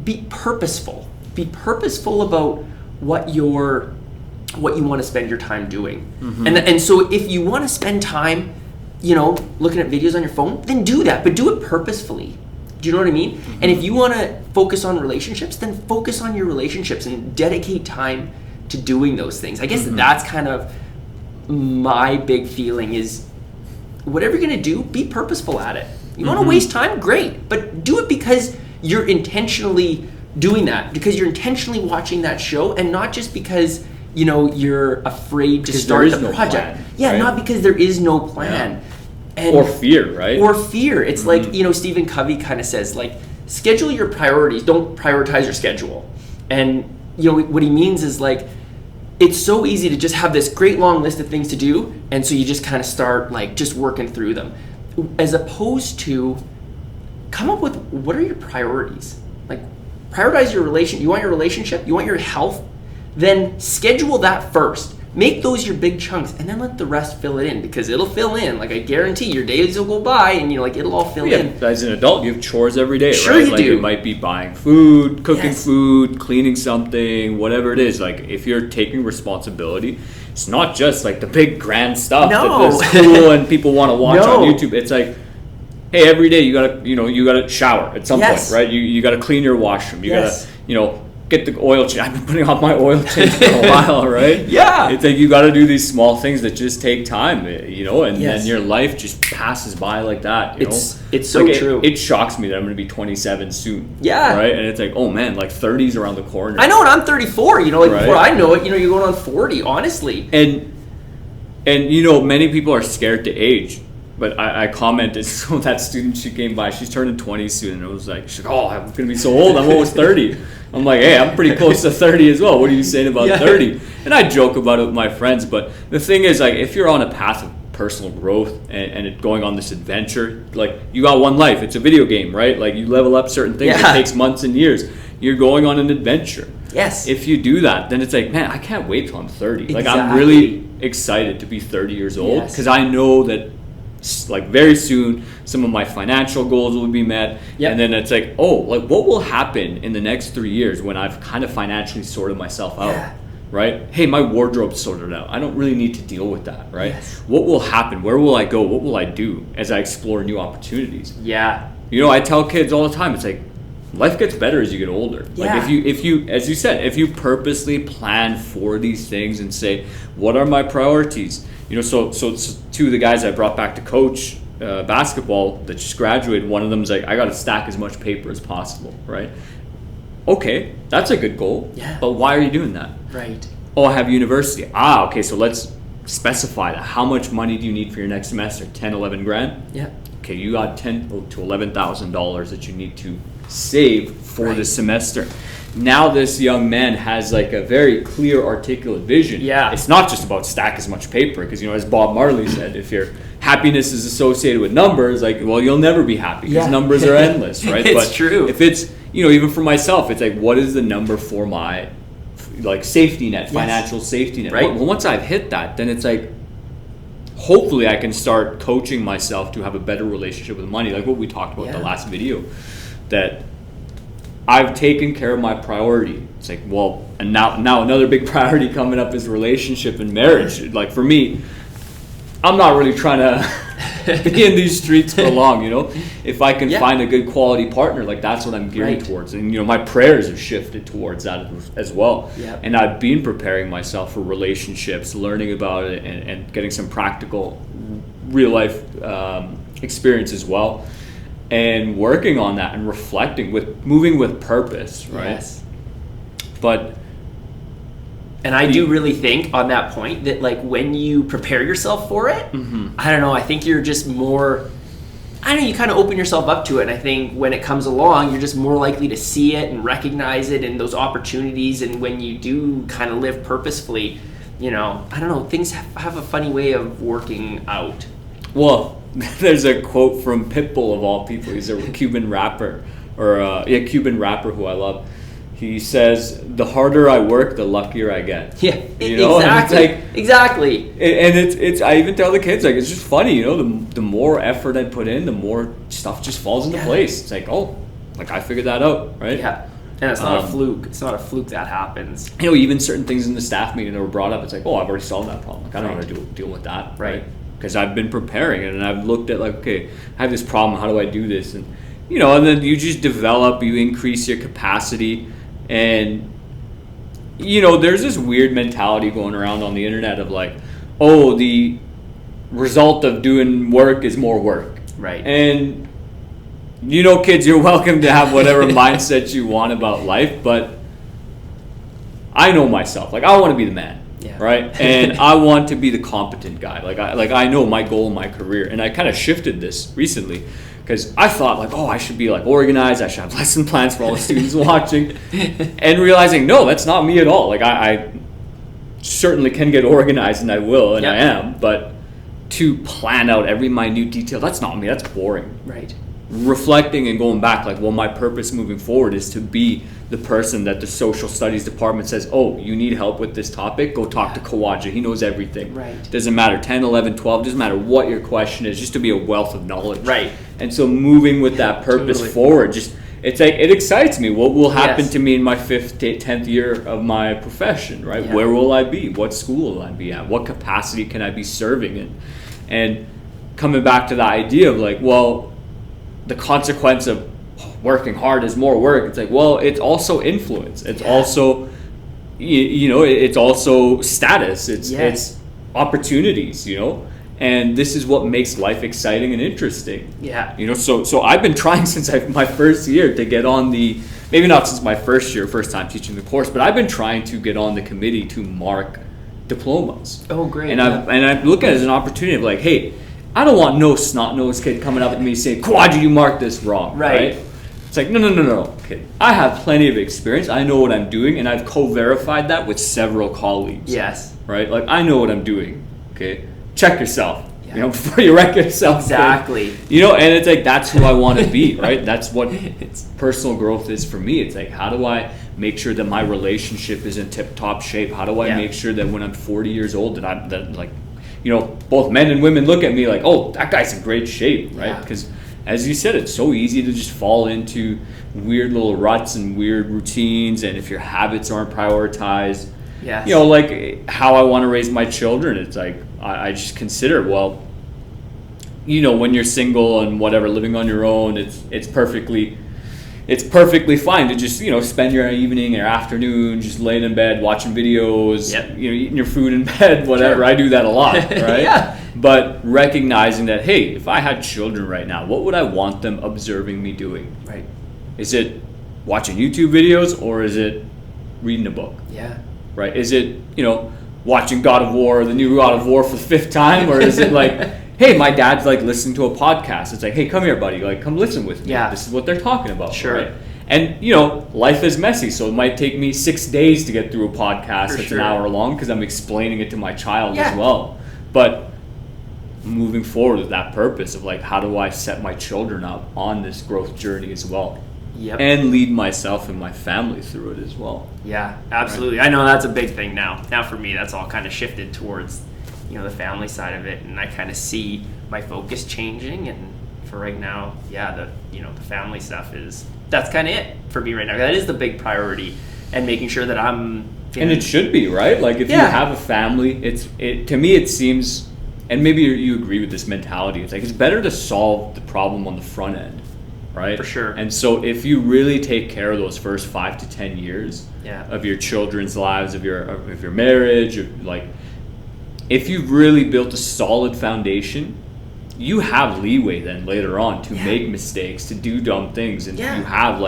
be purposeful. Be purposeful about what you want to spend your time doing. And so if you want to spend time, looking at videos on your phone, then do that, but do it purposefully. Do you know what I mean? And if you want to focus on relationships, then focus on your relationships and dedicate time to doing those things. I guess that's kind of my big feeling is, whatever you're going to do, be purposeful at it. You want to waste time? Great. But do it because you're intentionally doing that, because you're intentionally watching that show, and not just because, you're afraid to start the project. Right? Not because there is no plan. And, or fear, right? Or fear. It's like, Stephen Covey kind of says, like, schedule your priorities. Don't prioritize your schedule. And, what he means is, like, it's so easy to just have this great long list of things to do, and so you just kind of start, like, just working through them. As opposed to come up with, what are your priorities? Like, prioritize your relationship. You want your relationship? You want your health? Then schedule that first. Make those your big chunks, and then let the rest fill it in, because it'll fill in. Like, I guarantee your days will go by, and it'll all fill in. As an adult, you have chores every day, sure right? You do. It might be buying food, cooking food, cleaning something, whatever it is. Like, if you're taking responsibility, it's not just like the big grand stuff that's cool and people want to watch on YouTube. It's like, hey, every day you gotta shower at some point, right? You gotta clean your washroom. You gotta, get the oil change. I've been putting off my oil change for a while, right? Yeah. It's like you got to do these small things that just take time, and then your life just passes by like that. It's so true. It shocks me that I'm going to be 27 soon. Yeah. Right? And it's like, oh man, like 30's around the corner. I know, and I'm 34. Before I know it, you're going on 40. Honestly. And many people are scared to age. But I commented, so that student, she came by, she's turning 20 soon, and it was like, she's like, oh, I'm going to be so old, I'm almost 30. I'm like, hey, I'm pretty close to 30 as well. What are you saying about 30? And I joke about it with my friends, but the thing is, like, if you're on a path of personal growth and going on this adventure, like, you got one life, it's a video game, right? Like, you level up certain things, it takes months and years. You're going on an adventure. Yes. If you do that, then it's like, man, I can't wait till I'm 30. Like, I'm really excited to be 30 years old, because I know that, like, very soon some of my financial goals will be met, and then it's like, oh, like, what will happen in the next 3 years when I've kind of financially sorted myself out, right? Hey, my wardrobe's sorted out, I don't really need to deal with that, right? What will happen? Where will I go? What will I do as I explore new opportunities? I tell kids all the time, it's like, life gets better as you get older. Like, if you as you said, if you purposely plan for these things and say, what are my priorities? So two of the guys I brought back to coach basketball that just graduated, one of them is like, I got to stack as much paper as possible, right? Okay, that's a good goal. But why are you doing that? Right. Oh, I have university. Okay, so let's specify that. How much money do you need for your next semester? 10, 11 grand? Yeah. Okay, you got $10,000 to $11,000 that you need to save for the semester. Now this young man has like a very clear, articulate vision. It's not just about stack as much paper, because as Bob Marley said, if your happiness is associated with numbers, like, well, you'll never be happy because numbers are endless, right? It's true. If it's even for myself, it's like, what is the number for my like safety net, financial safety net? Right. Well, once I've hit that, then it's like, hopefully I can start coaching myself to have a better relationship with money, like what we talked about the last video, that I've taken care of my priority. It's like, well, and now another big priority coming up is relationship and marriage. Like, for me, I'm not really trying to be in these streets for long, If I can find a good quality partner, like, that's what I'm gearing towards. And, my prayers have shifted towards that as well. And I've been preparing myself for relationships, learning about it, and getting some practical real life experience as well. And working on that and reflecting, moving with purpose, right? And I do really think on that point that, like, when you prepare yourself for it, I don't know, I think you're just more, you kind of open yourself up to it. And I think when it comes along, you're just more likely to see it and recognize it and those opportunities. And when you do kind of live purposefully, I don't know, things have a funny way of working out. Well, there's a quote from Pitbull, of all people. He's a Cuban rapper, Cuban rapper who I love. He says, "The harder I work, the luckier I get." Yeah, exactly. Exactly. And it's. I even tell the kids, like, it's just funny, the more effort I put in, the more stuff just falls into place. It's like, oh, like, I figured that out, right? Yeah. And it's not a fluke. It's not a fluke that happens. Even certain things in the staff meeting that were brought up, it's like, oh, I've already solved that problem. Like, I don't know how to deal with that, right? Because I've been preparing it, and I've looked at, like, okay, I have this problem, how do I do this? And and then you just develop, you increase your capacity, and there's this weird mentality going around on the internet of, like, oh, the result of doing work is more work, right? And kids, you're welcome to have whatever mindset you want about life, but I know myself. Like, I want to be the man, right? And I want to be the competent guy. Like I know my goal in my career, and I kind of shifted this recently because I thought like, I should be like organized. I should have lesson plans for all the students watching, and realizing no, that's not me at all. Like I certainly can get organized, and I will, and I am, but to plan out every minute detail, that's not me. That's boring. Right. Reflecting and going back, like, well, my purpose moving forward is to be the person that the social studies department says, oh, you need help with this topic, go talk to Kawaja. He knows everything. Right. Doesn't matter 10, 11, 12, doesn't matter what your question is, just to be a wealth of knowledge. Right. And so moving with that purpose forward, it's like, it excites me. What will happen to me in my 5th, 10th year of my profession, right? Yeah. Where will I be? What school will I be at? What capacity can I be serving in? And coming back to the idea of like, well, the consequence of working hard is more work. It's like, well, it's also influence. It's also, it's also status. It's opportunities, and this is what makes life exciting and interesting. Yeah. So I've been trying since my first year to get on maybe not since my first time teaching the course, but I've been trying to get on the committee to mark diplomas. Oh, great. And I look at it as an opportunity of like, hey, I don't want no snot-nosed kid coming up at me saying, Kawaja, you marked this wrong, right? It's like, no, kid. I have plenty of experience. I know what I'm doing, and I've co-verified that with several colleagues. Yes. Right? Like, I know what I'm doing, okay? Check yourself, before you wreck yourself. Exactly. And it's like, that's who I want to be, right? That's what personal growth is for me. It's like, how do I make sure that my relationship is in tip-top shape? How do I make sure that when I'm 40 years old that both men and women look at me like, oh, that guy's in great shape, right? Because as you said, it's so easy to just fall into weird little ruts and weird routines, and if your habits aren't prioritized, like how I want to raise my children, it's like I just consider, well, when you're single and whatever, living on your own, it's perfectly fine to just spend your evening or afternoon just laying in bed watching videos, eating your food in bed, whatever. Sure. I do that a lot, right? But recognizing that, hey, if I had children right now, what would I want them observing me doing? Right. Is it watching YouTube videos, or is it reading a book? Yeah. Right. Is it watching God of War, the new God of War for the 5th time, or is it like, hey, my dad's like listening to a podcast. It's like, hey, come here, buddy. Like, come listen with me. Yeah. This is what they're talking about. Sure. Right? And, life is messy. So it might take me 6 days to get through a podcast that's an hour long because I'm explaining it to my child as well. But moving forward with that purpose of like, how do I set my children up on this growth journey as well? Yep. And lead myself and my family through it as well. Yeah, absolutely. Right? I know that's a big thing now. Now for me, that's all kind of shifted towards the family side of it, and I kind of see my focus changing, and for right now, the family stuff that's kind of it for me right now. That is the big priority, and making sure that I'm and it should be, right? Like if you have a family, to me it seems, and maybe you agree with this mentality, it's like it's better to solve the problem on the front end, right? For sure. And so if you really take care of those first 5 to 10 years of your children's lives, of your marriage, if you've really built a solid foundation, you have leeway then later on to make mistakes, to do dumb things, and you have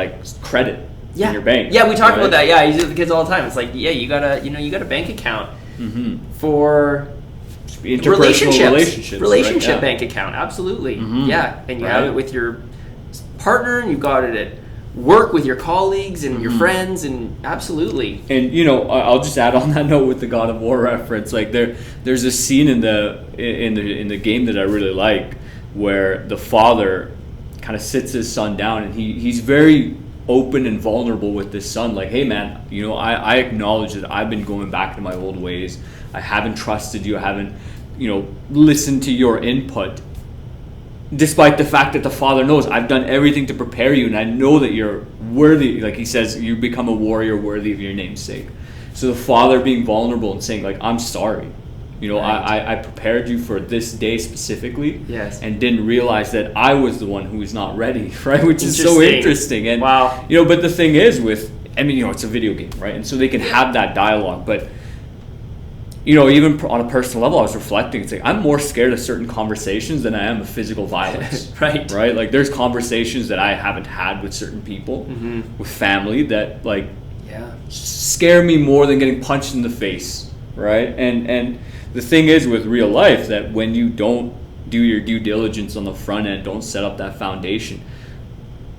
credit in your bank. Yeah, we talk about that. Yeah, I use it with the kids all the time. It's like, you got a bank account for relationship bank account. Absolutely. Yeah, and you have it with your partner, and you've got it at work with your colleagues and your friends, and absolutely. And I'll just add on that note with the God of War reference. Like there's a scene in the game that I really like where the father kind of sits his son down, and he's very open and vulnerable with this son. Like, hey man, I acknowledge that I've been going back to my old ways. I haven't trusted you. I haven't listened to your input. Despite the fact that the father knows I've done everything to prepare you, and I know that you're worthy. Like he says, you become a warrior worthy of your name's sake. So the father being vulnerable and saying, like, I'm sorry. I prepared you for this day specifically, and didn't realize that I was the one who was not ready, right? Which is so interesting. And wow. But the thing is it's a video game, right? And so they can have that dialogue, but even on a personal level, I was reflecting. It's like I'm more scared of certain conversations than I am of physical violence. Right. Right. Like there's conversations that I haven't had with certain people, with family, that like scare me more than getting punched in the face. Right. And the thing is with real life that when you don't do your due diligence on the front end, don't set up that foundation,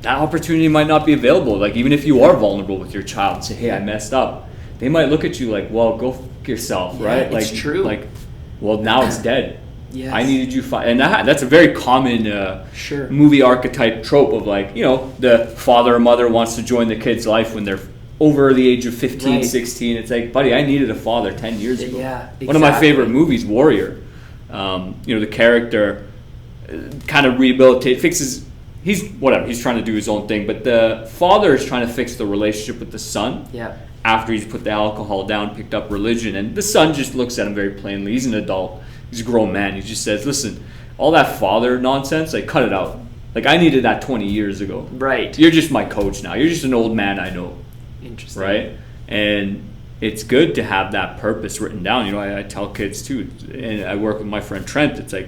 that opportunity might not be available. Like even if you are vulnerable with your child and say, hey, I messed up, they might look at you like, well, go f yourself, right? Like, it's true. Like, well, now it's dead. Yes. I needed you and that's a very common movie archetype trope of like, the father or mother wants to join the kid's life when they're over the age of 15, 16. It's like, buddy, I needed a father 10 years ago. Yeah, exactly. One of my favorite movies, Warrior. The character kind of fixes, he's trying to do his own thing, but the father is trying to fix the relationship with the son. Yeah. After he's put the alcohol down, picked up religion, and the son just looks at him very plainly. He's an adult. He's a grown man. He just says, listen, all that father nonsense, like, cut it out. Like, I needed that 20 years ago. Right. You're just my coach now. You're just an old man I know. Interesting. Right? And it's good to have that purpose written down. I tell kids, too, and I work with my friend Trent. It's like,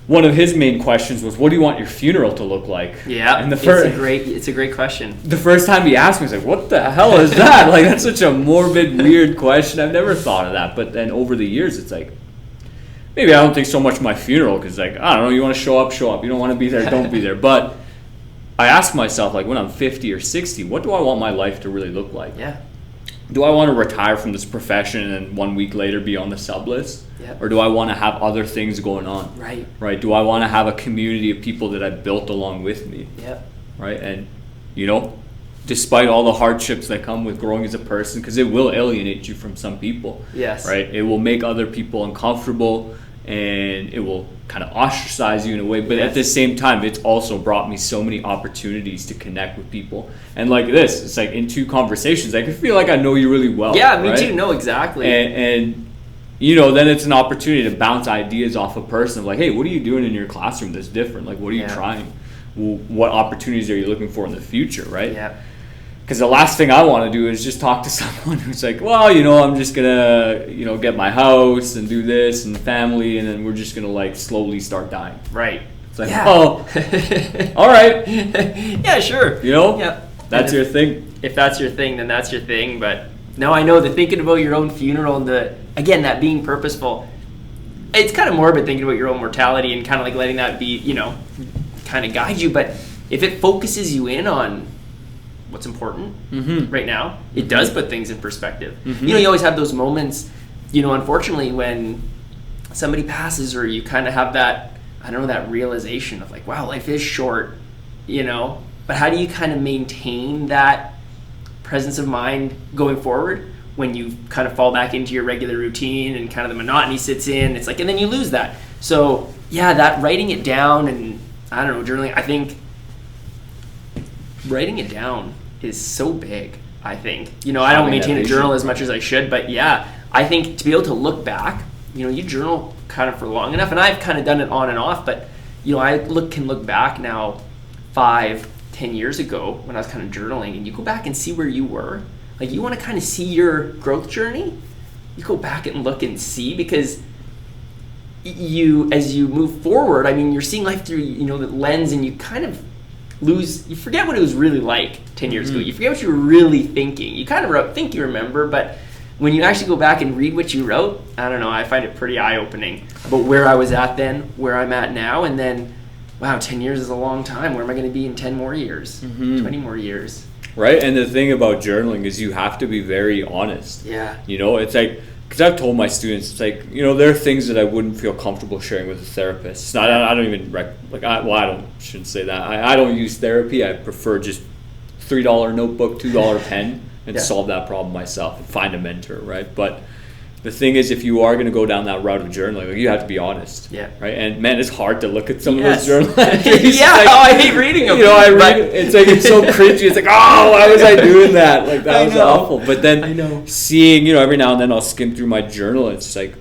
one of his main questions was, what do you want your funeral to look like? Yeah, and it's a great question. The first time he asked me, I was like, what the hell is that? Like, that's such a morbid, weird question. I've never thought of that. But then over the years, it's like, maybe I don't think so much my funeral, because, like, I don't know, you want to show up, show up. You don't want to be there, don't be there. But I ask myself, like, when I'm 50 or 60, what do I want my life to really look like? Yeah. Do I want to retire from this profession and 1 week later be on the sub list? Yep. Or do I want to have other things going on? Right. Right. Do I want to have a community of people that I've built along with me? Yep. Right. And, despite all the hardships that come with growing as a person, because it will alienate you from some people. Yes. Right. It will make other people uncomfortable, and it will kind of ostracize you in a way. But at the same time, it's also brought me so many opportunities to connect with people. And like this, it's like in 2 conversations, I can feel like I know you really well. Yeah, me too. No, exactly. And then it's an opportunity to bounce ideas off a person of like, hey, what are you doing in your classroom that's different? Like, what are you trying? What opportunities are you looking for in the future, right? Yeah. Because the last thing I want to do is just talk to someone who's like, well, I'm just going to, get my house and do this and family, and then we're just going to like slowly start dying. Right. It's like, oh, all right. Yeah, sure. Yeah. That's your thing. If that's your thing, then that's your thing. But no, I know that thinking about your own funeral and that being purposeful, it's kind of morbid thinking about your own mortality and kind of like letting that be, kind of guide you. But if it focuses you in on what's important right now, it does put things in perspective. You always have those moments, unfortunately, when somebody passes, or you kind of have that, that realization of like, wow, life is short, but how do you kind of maintain that presence of mind going forward when you kind of fall back into your regular routine and kind of the monotony sits in? It's like, and then you lose that. So yeah, that writing it down and journaling, I think writing it down is so big. I think, I don't maintain a journal as much as I should, but yeah, I think to be able to look back, you journal kind of for long enough, and I've kind of done it on and off, but I can look back now 5-10 years ago when I was kind of journaling, and you go back and see where you were. Like, you want to kind of see your growth journey, you go back and look and see, because as you move forward, you're seeing life through, the lens, and you kind of you forget what it was really like 10 years ago. You forget what you were really thinking. You kind of think you remember, but when you actually go back and read what you wrote, I don't know, I find it pretty eye-opening about where I was at then, where I'm at now, and then, wow, 10 years is a long time. Where am I going to be in 10 more years, 20 more years? Right, and the thing about journaling is you have to be very honest. Yeah. It's like, because I've told my students, it's like, there are things that I wouldn't feel comfortable sharing with a therapist. It's not, I don't even, shouldn't say that. I don't use therapy. I prefer just $3 notebook, $2 pen, and solve that problem myself and find a mentor, right? But the thing is, if you are going to go down that route of journaling, you have to be honest. Yeah. Right? And man, it's hard to look at some of those journal entries. Yeah, I hate reading them. I read it, it's like, it's so cringy. It's like, oh, why was I doing that? Like, that was awful. But then seeing, every now and then I'll skim through my journal, and it's like,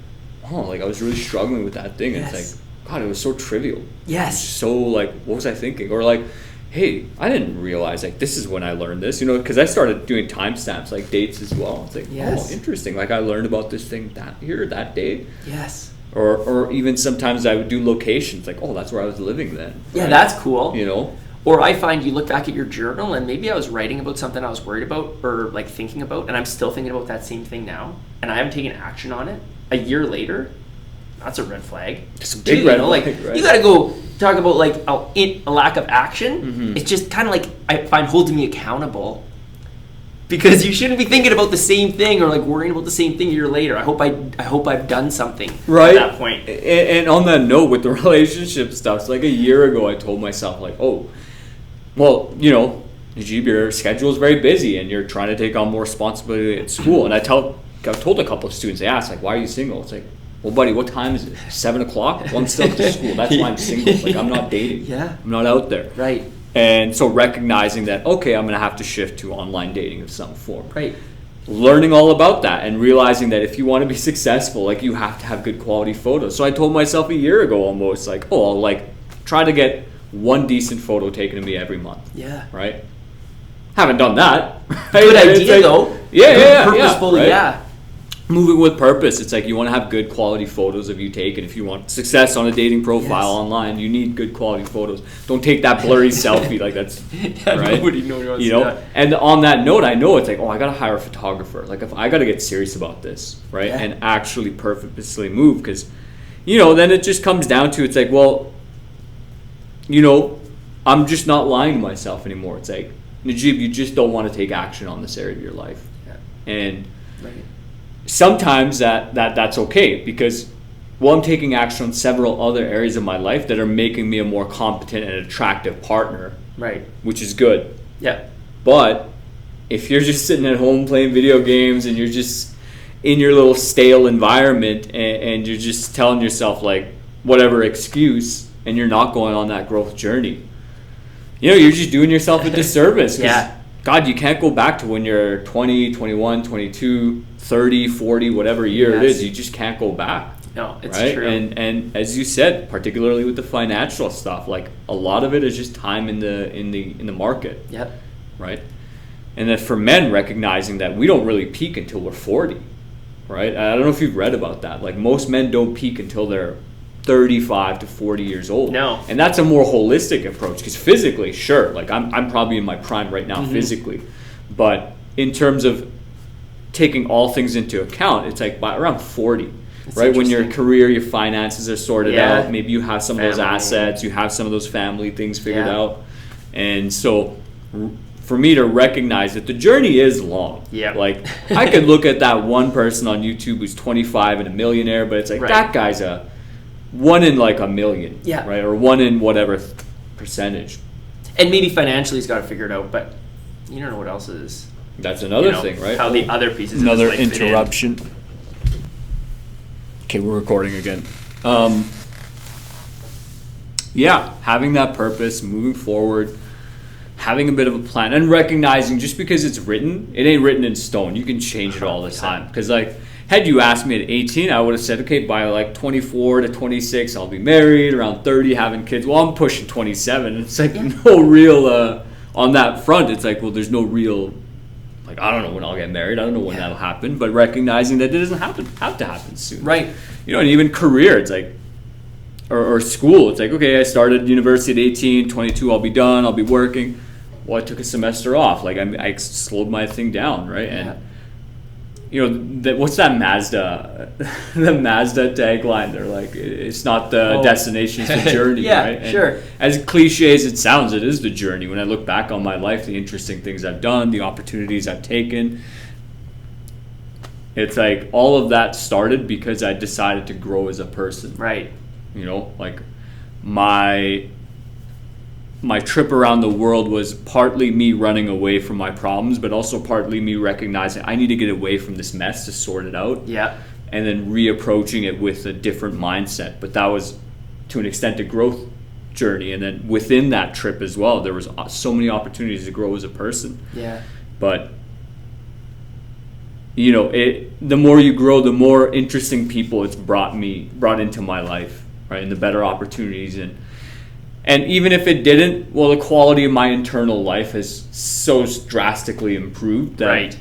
oh, like I was really struggling with that thing. And it's like, God, it was so trivial. Yes. So like, what was I thinking? Or like, hey, I didn't realize like this is when I learned this, you know, because I started doing timestamps like dates as well. It's like, oh, interesting. Like I learned about this thing that day. Yes. Or even sometimes I would do locations like, oh, that's where I was living then. Yeah, right? That's cool. You know? Or I find you look back at your journal and maybe I was writing about something I was worried about or like thinking about, and I'm still thinking about that same thing now, and I haven't taken action on it. A year later, that's a red flag. It's a big red flag, like, right? You gotta go talk about like a lack of action. Mm-hmm. It's just kind of like, I find, holding me accountable, because you shouldn't be thinking about the same thing or like worrying about the same thing a year later. I hope I've done something right at that point. And on that note, with the relationship stuff, so like a year ago I told myself like, oh, well, you know, Najib, your schedule is very busy and you're trying to take on more responsibility at school. And I've told a couple of students, they asked like, why are you single? It's like, well, buddy, what time is it? 7 o'clock? Well, I'm still at school. That's why I'm single. Like, I'm not dating. Yeah. I'm not out there. Right. And so recognizing that, okay, I'm going to have to shift to online dating of some form. Right. Learning all about that and realizing that if you want to be successful, like, you have to have good quality photos. So I told myself a year ago almost, like, oh, I'll like try to get one decent photo taken of me every month. Yeah. Right? Haven't done that. Right? Good idea, like, though. Yeah. Purposeful, right? Yeah. Moving with purpose. It's like you want to have good quality photos of you taken. If you want success on a dating profile online, you need good quality photos. Don't take that blurry selfie like that's right. Nobody knows. You know. And on that note, I know it's like, oh, I gotta hire a photographer. Like, if I gotta get serious about this, right, and actually purposely move, because, you know, then it just comes down to, it's like, well, you know, I'm just not lying to myself anymore. It's like, Najib, you just don't want to take action on this area of your life, and. Right. Sometimes that's okay, because, well, I'm taking action on several other areas of my life that are making me a more competent and attractive partner. Right. Which is good. Yeah. But if you're just sitting at home playing video games and you're just in your little stale environment and you're just telling yourself like whatever excuse and you're not going on that growth journey, you know, you're just doing yourself a disservice. Yeah. God, you can't go back to when you're 20, 21, 22, 30, 40, whatever year it is. You just can't go back. No, it's right? true. And as you said, particularly with the financial stuff, like a lot of it is just time in the market. Yep. Right? And then for men, recognizing that we don't really peak until we're 40. Right? I don't know if you've read about that. Like, most men don't peak until they're 35 to 40 years old. No. And that's a more holistic approach, because physically, sure, like I'm probably in my prime right now physically, but in terms of taking all things into account, it's like by around 40. That's right, when your career, your finances are sorted out, maybe you have some of those assets, you have some of those family things figured out. And so for me to recognize that the journey is long. Yeah. Like, I could look at that one person on YouTube who's 25 and a millionaire, but it's like, that guy's a one in like a million, right? Or one in whatever percentage. And maybe financially he's got to figure it out, but you don't know what else is. That's another thing, right? How the other pieces another of his life interruption. Okay, we're recording again. Yeah, having that purpose, moving forward, having a bit of a plan, and recognizing just because it's written, it ain't written in stone. You can change it all the time. Because like, had you asked me at 18, I would have said, okay, by like 24 to 26, I'll be married, around 30, having kids. Well, I'm pushing 27. And it's like no real, on that front, it's like, well, there's no real, like, I don't know when I'll get married. I don't know when that'll happen. But recognizing that it doesn't have to happen soon. Right. You know, and even career, it's like, or school, it's like, okay, I started university at 18, 22, I'll be done, I'll be working. Well, I took a semester off. Like, I slowed my thing down, right? And you know, what's that Mazda, the Mazda tagline? They're like, it's not the destination, it's the journey, right? And sure. As cliche as it sounds, it is the journey. When I look back on my life, the interesting things I've done, the opportunities I've taken, it's like all of that started because I decided to grow as a person. Right. You know, like my trip around the world was partly me running away from my problems, but also partly me recognizing I need to get away from this mess to sort it out. Yeah. And then reapproaching it with a different mindset. But that was, to an extent, a growth journey. And then within that trip as well, there was so many opportunities to grow as a person. Yeah. But, you know, the more you grow, the more interesting people it's brought into my life, right? And the better opportunities. And And even if it didn't, well, the quality of my internal life has so drastically improved that, Right.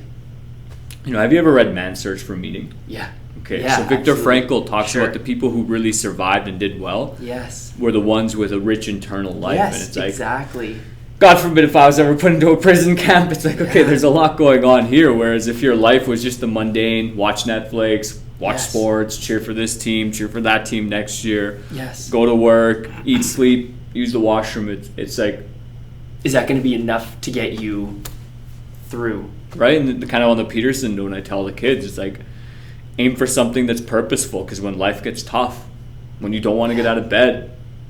Have you ever read Man's Search for Meaning? Yeah. Okay, Yeah, so Viktor absolutely. Frankl talks Sure. about the people who really survived and did well Yes. were the ones with a rich internal life. And Yes, it's like, exactly. God forbid if I was ever put into a prison camp, it's like, okay, there's a lot going on here. Whereas if your life was just the mundane, watch Netflix, watch Yes. sports, cheer for this team, cheer for that team next year, Yes. go to work, eat, sleep, use the washroom, it's like, Is that going to be enough to get you through? right? And the kind of on the Peterson note, I tell the kids, it's like, aim for something that's purposeful, because when life gets tough, when you don't want to get out of bed,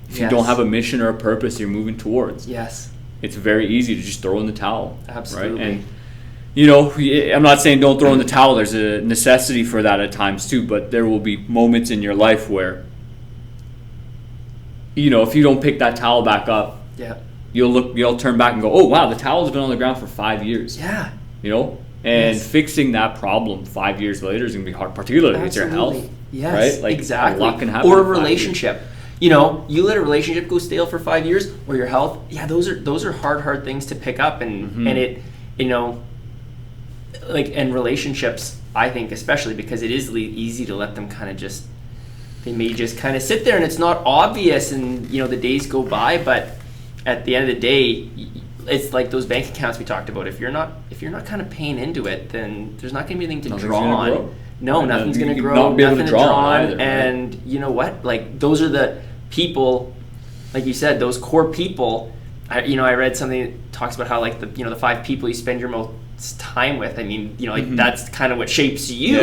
if you Yes. don't have a mission or a purpose you're moving towards, Yes. it's very easy to just throw in the towel. Absolutely. Right? And I'm not saying don't throw in the towel. There's a necessity for that at times too, but there will be moments in your life where, if you don't pick that towel back up, Yeah. you'll turn back and go, oh wow, the towel's been on the ground for 5 years. Yeah. And Yes. fixing that problem 5 years later is going to be hard, particularly if it's your health. Absolutely. Yes. Right? Like, exactly. a lot can happen Or a in 5 years. relationship. You let a relationship go stale for 5 years, or your health. Yeah, those are hard things to pick up, and Mm-hmm. and it, and relationships. I think especially because it is easy to let them kind of they may just kind of sit there, and it's not obvious, and the days go by, but at the end of the day, it's like those bank accounts we talked about. If you're not kind of paying into it, then there's not going to be anything to Nothing's draw gonna on. grow. No, Right. nothing's going to You grow. not be able to Nothing draw on on. either, right? And you know what? Like those are the people, like you said, those core people. I read something that talks about how like the 5 people you spend your most time with. I mean, that's kind of what shapes you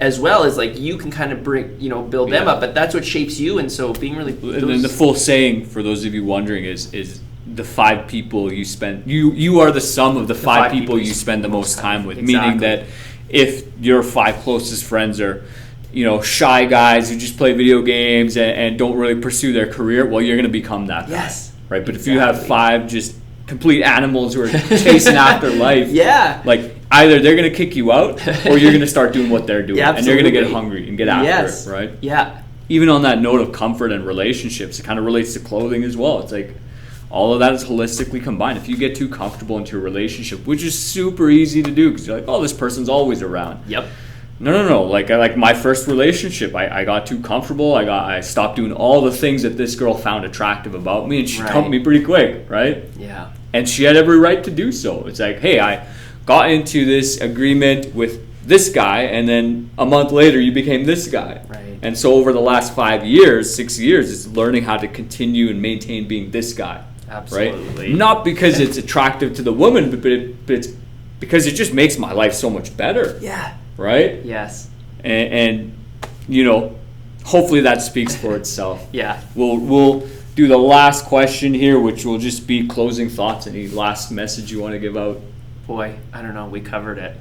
as well as like you can kind of bring build them up, but that's what shapes you. And so being really And then the full saying, for those of you wondering, is the 5 people you spend. You are the sum of the 5 people you spend the most time with. Exactly. Meaning that if your 5 closest friends are, shy guys who just play video games and don't really pursue their career, well, you're going to become that guy. Yes. Right. But if you have 5 just complete animals who are chasing after life, Yeah. like either they're going to kick you out or you're going to start doing what they're doing, Yeah, and you're going to get absolutely. hungry and get after it. Right. Yeah. Even on that note of comfort and relationships, it kind of relates to clothing as well. It's like all of that is holistically combined. If you get too comfortable into a relationship, which is super easy to do because you're like, oh, this person's always around. Yep. No. Like my first relationship, I got too comfortable. I stopped doing all the things that this girl found attractive about me, and she dumped me pretty quick, right? Yeah. And she had every right to do so. It's like, hey, I got into this agreement with this guy, and then a month later you became this guy. Right. And so over the last 5 years, 6 years, it's learning how to continue and maintain being this guy. Absolutely. Right? Not because it's attractive to the woman, but it's because it just makes my life so much better. Yeah. Right? Yes. And hopefully that speaks for itself. Yeah. We'll do the last question here, which will just be closing thoughts. Any last message you want to give out? Boy, I don't know. We covered it.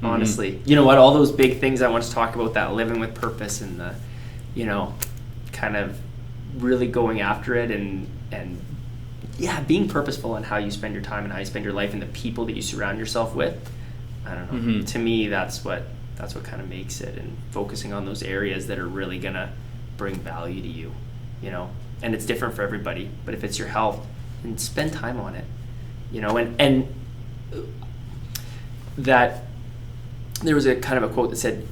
Honestly, you know what? All those big things I want to talk about, that living with purpose and the, kind of really going after it and being purposeful in how you spend your time and how you spend your life and the people that you surround yourself with. I don't know. Mm-hmm. To me, that's what kind of makes it, and focusing on those areas that are really gonna bring value to you, And it's different for everybody, but if it's your health, then spend time on it, and that. There was a kind of a quote that said,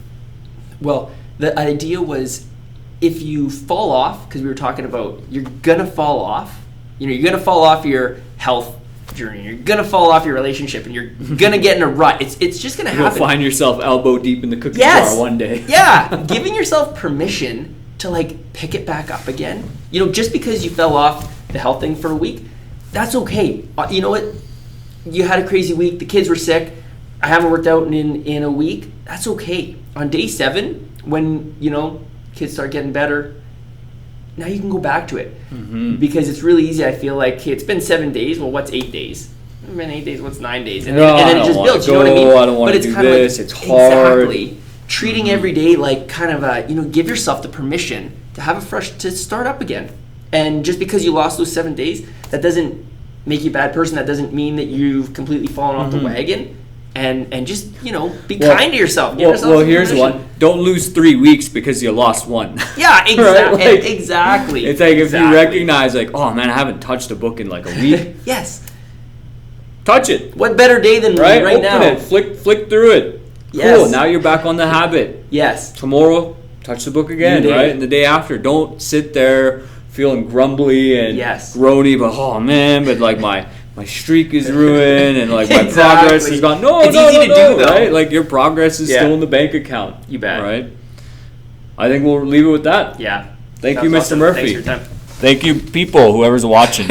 well, the idea was if you fall off, because we were talking about you're going to fall off, you're going to fall off your health journey, you're going to fall off your relationship, and you're going to get in a rut. It's just going to happen. You'll find yourself elbow deep in the cookie jar one day. Yeah. Giving yourself permission to pick it back up again. Just because you fell off the health thing for a week, that's okay. You know what? You had a crazy week. The kids were sick. I haven't worked out in a week. That's okay. On day 7, when kids start getting better, now you can go back to it, because it's really easy. I feel like, hey, it's been 7 days. Well, what's 8 days? It's been 8 days. What's 9 days? And then it just builds. You know what I mean? I don't want to do this. It's hard. Exactly. Treating every day like kind of a give yourself the permission to have to start up again. And just because you lost those 7 days, that doesn't make you a bad person. That doesn't mean that you've completely fallen off the wagon. and just, be kind to yourself. Give yourself some here's permission. one. Don't lose 3 weeks because you lost one. Yeah, exactly. Right? Exactly. It's like if you recognize, like, oh man, I haven't touched a book in like a week. Yes. Touch it. What better day than right now? Open it. Flick through it. Yes. Cool. Now you're back on the habit. Yes. Tomorrow, touch the book again, right? And the day after, don't sit there feeling grumbly and groany, but oh man, but like my streak is ruined and like my progress is gone. No, it's easy to do, though. Right? Like your progress is still in the bank account. You bet. Right? I think we'll leave it with that. Yeah. Thank you, Mr. Awesome. Murphy. Thanks for your time. Thank you, people, whoever's watching.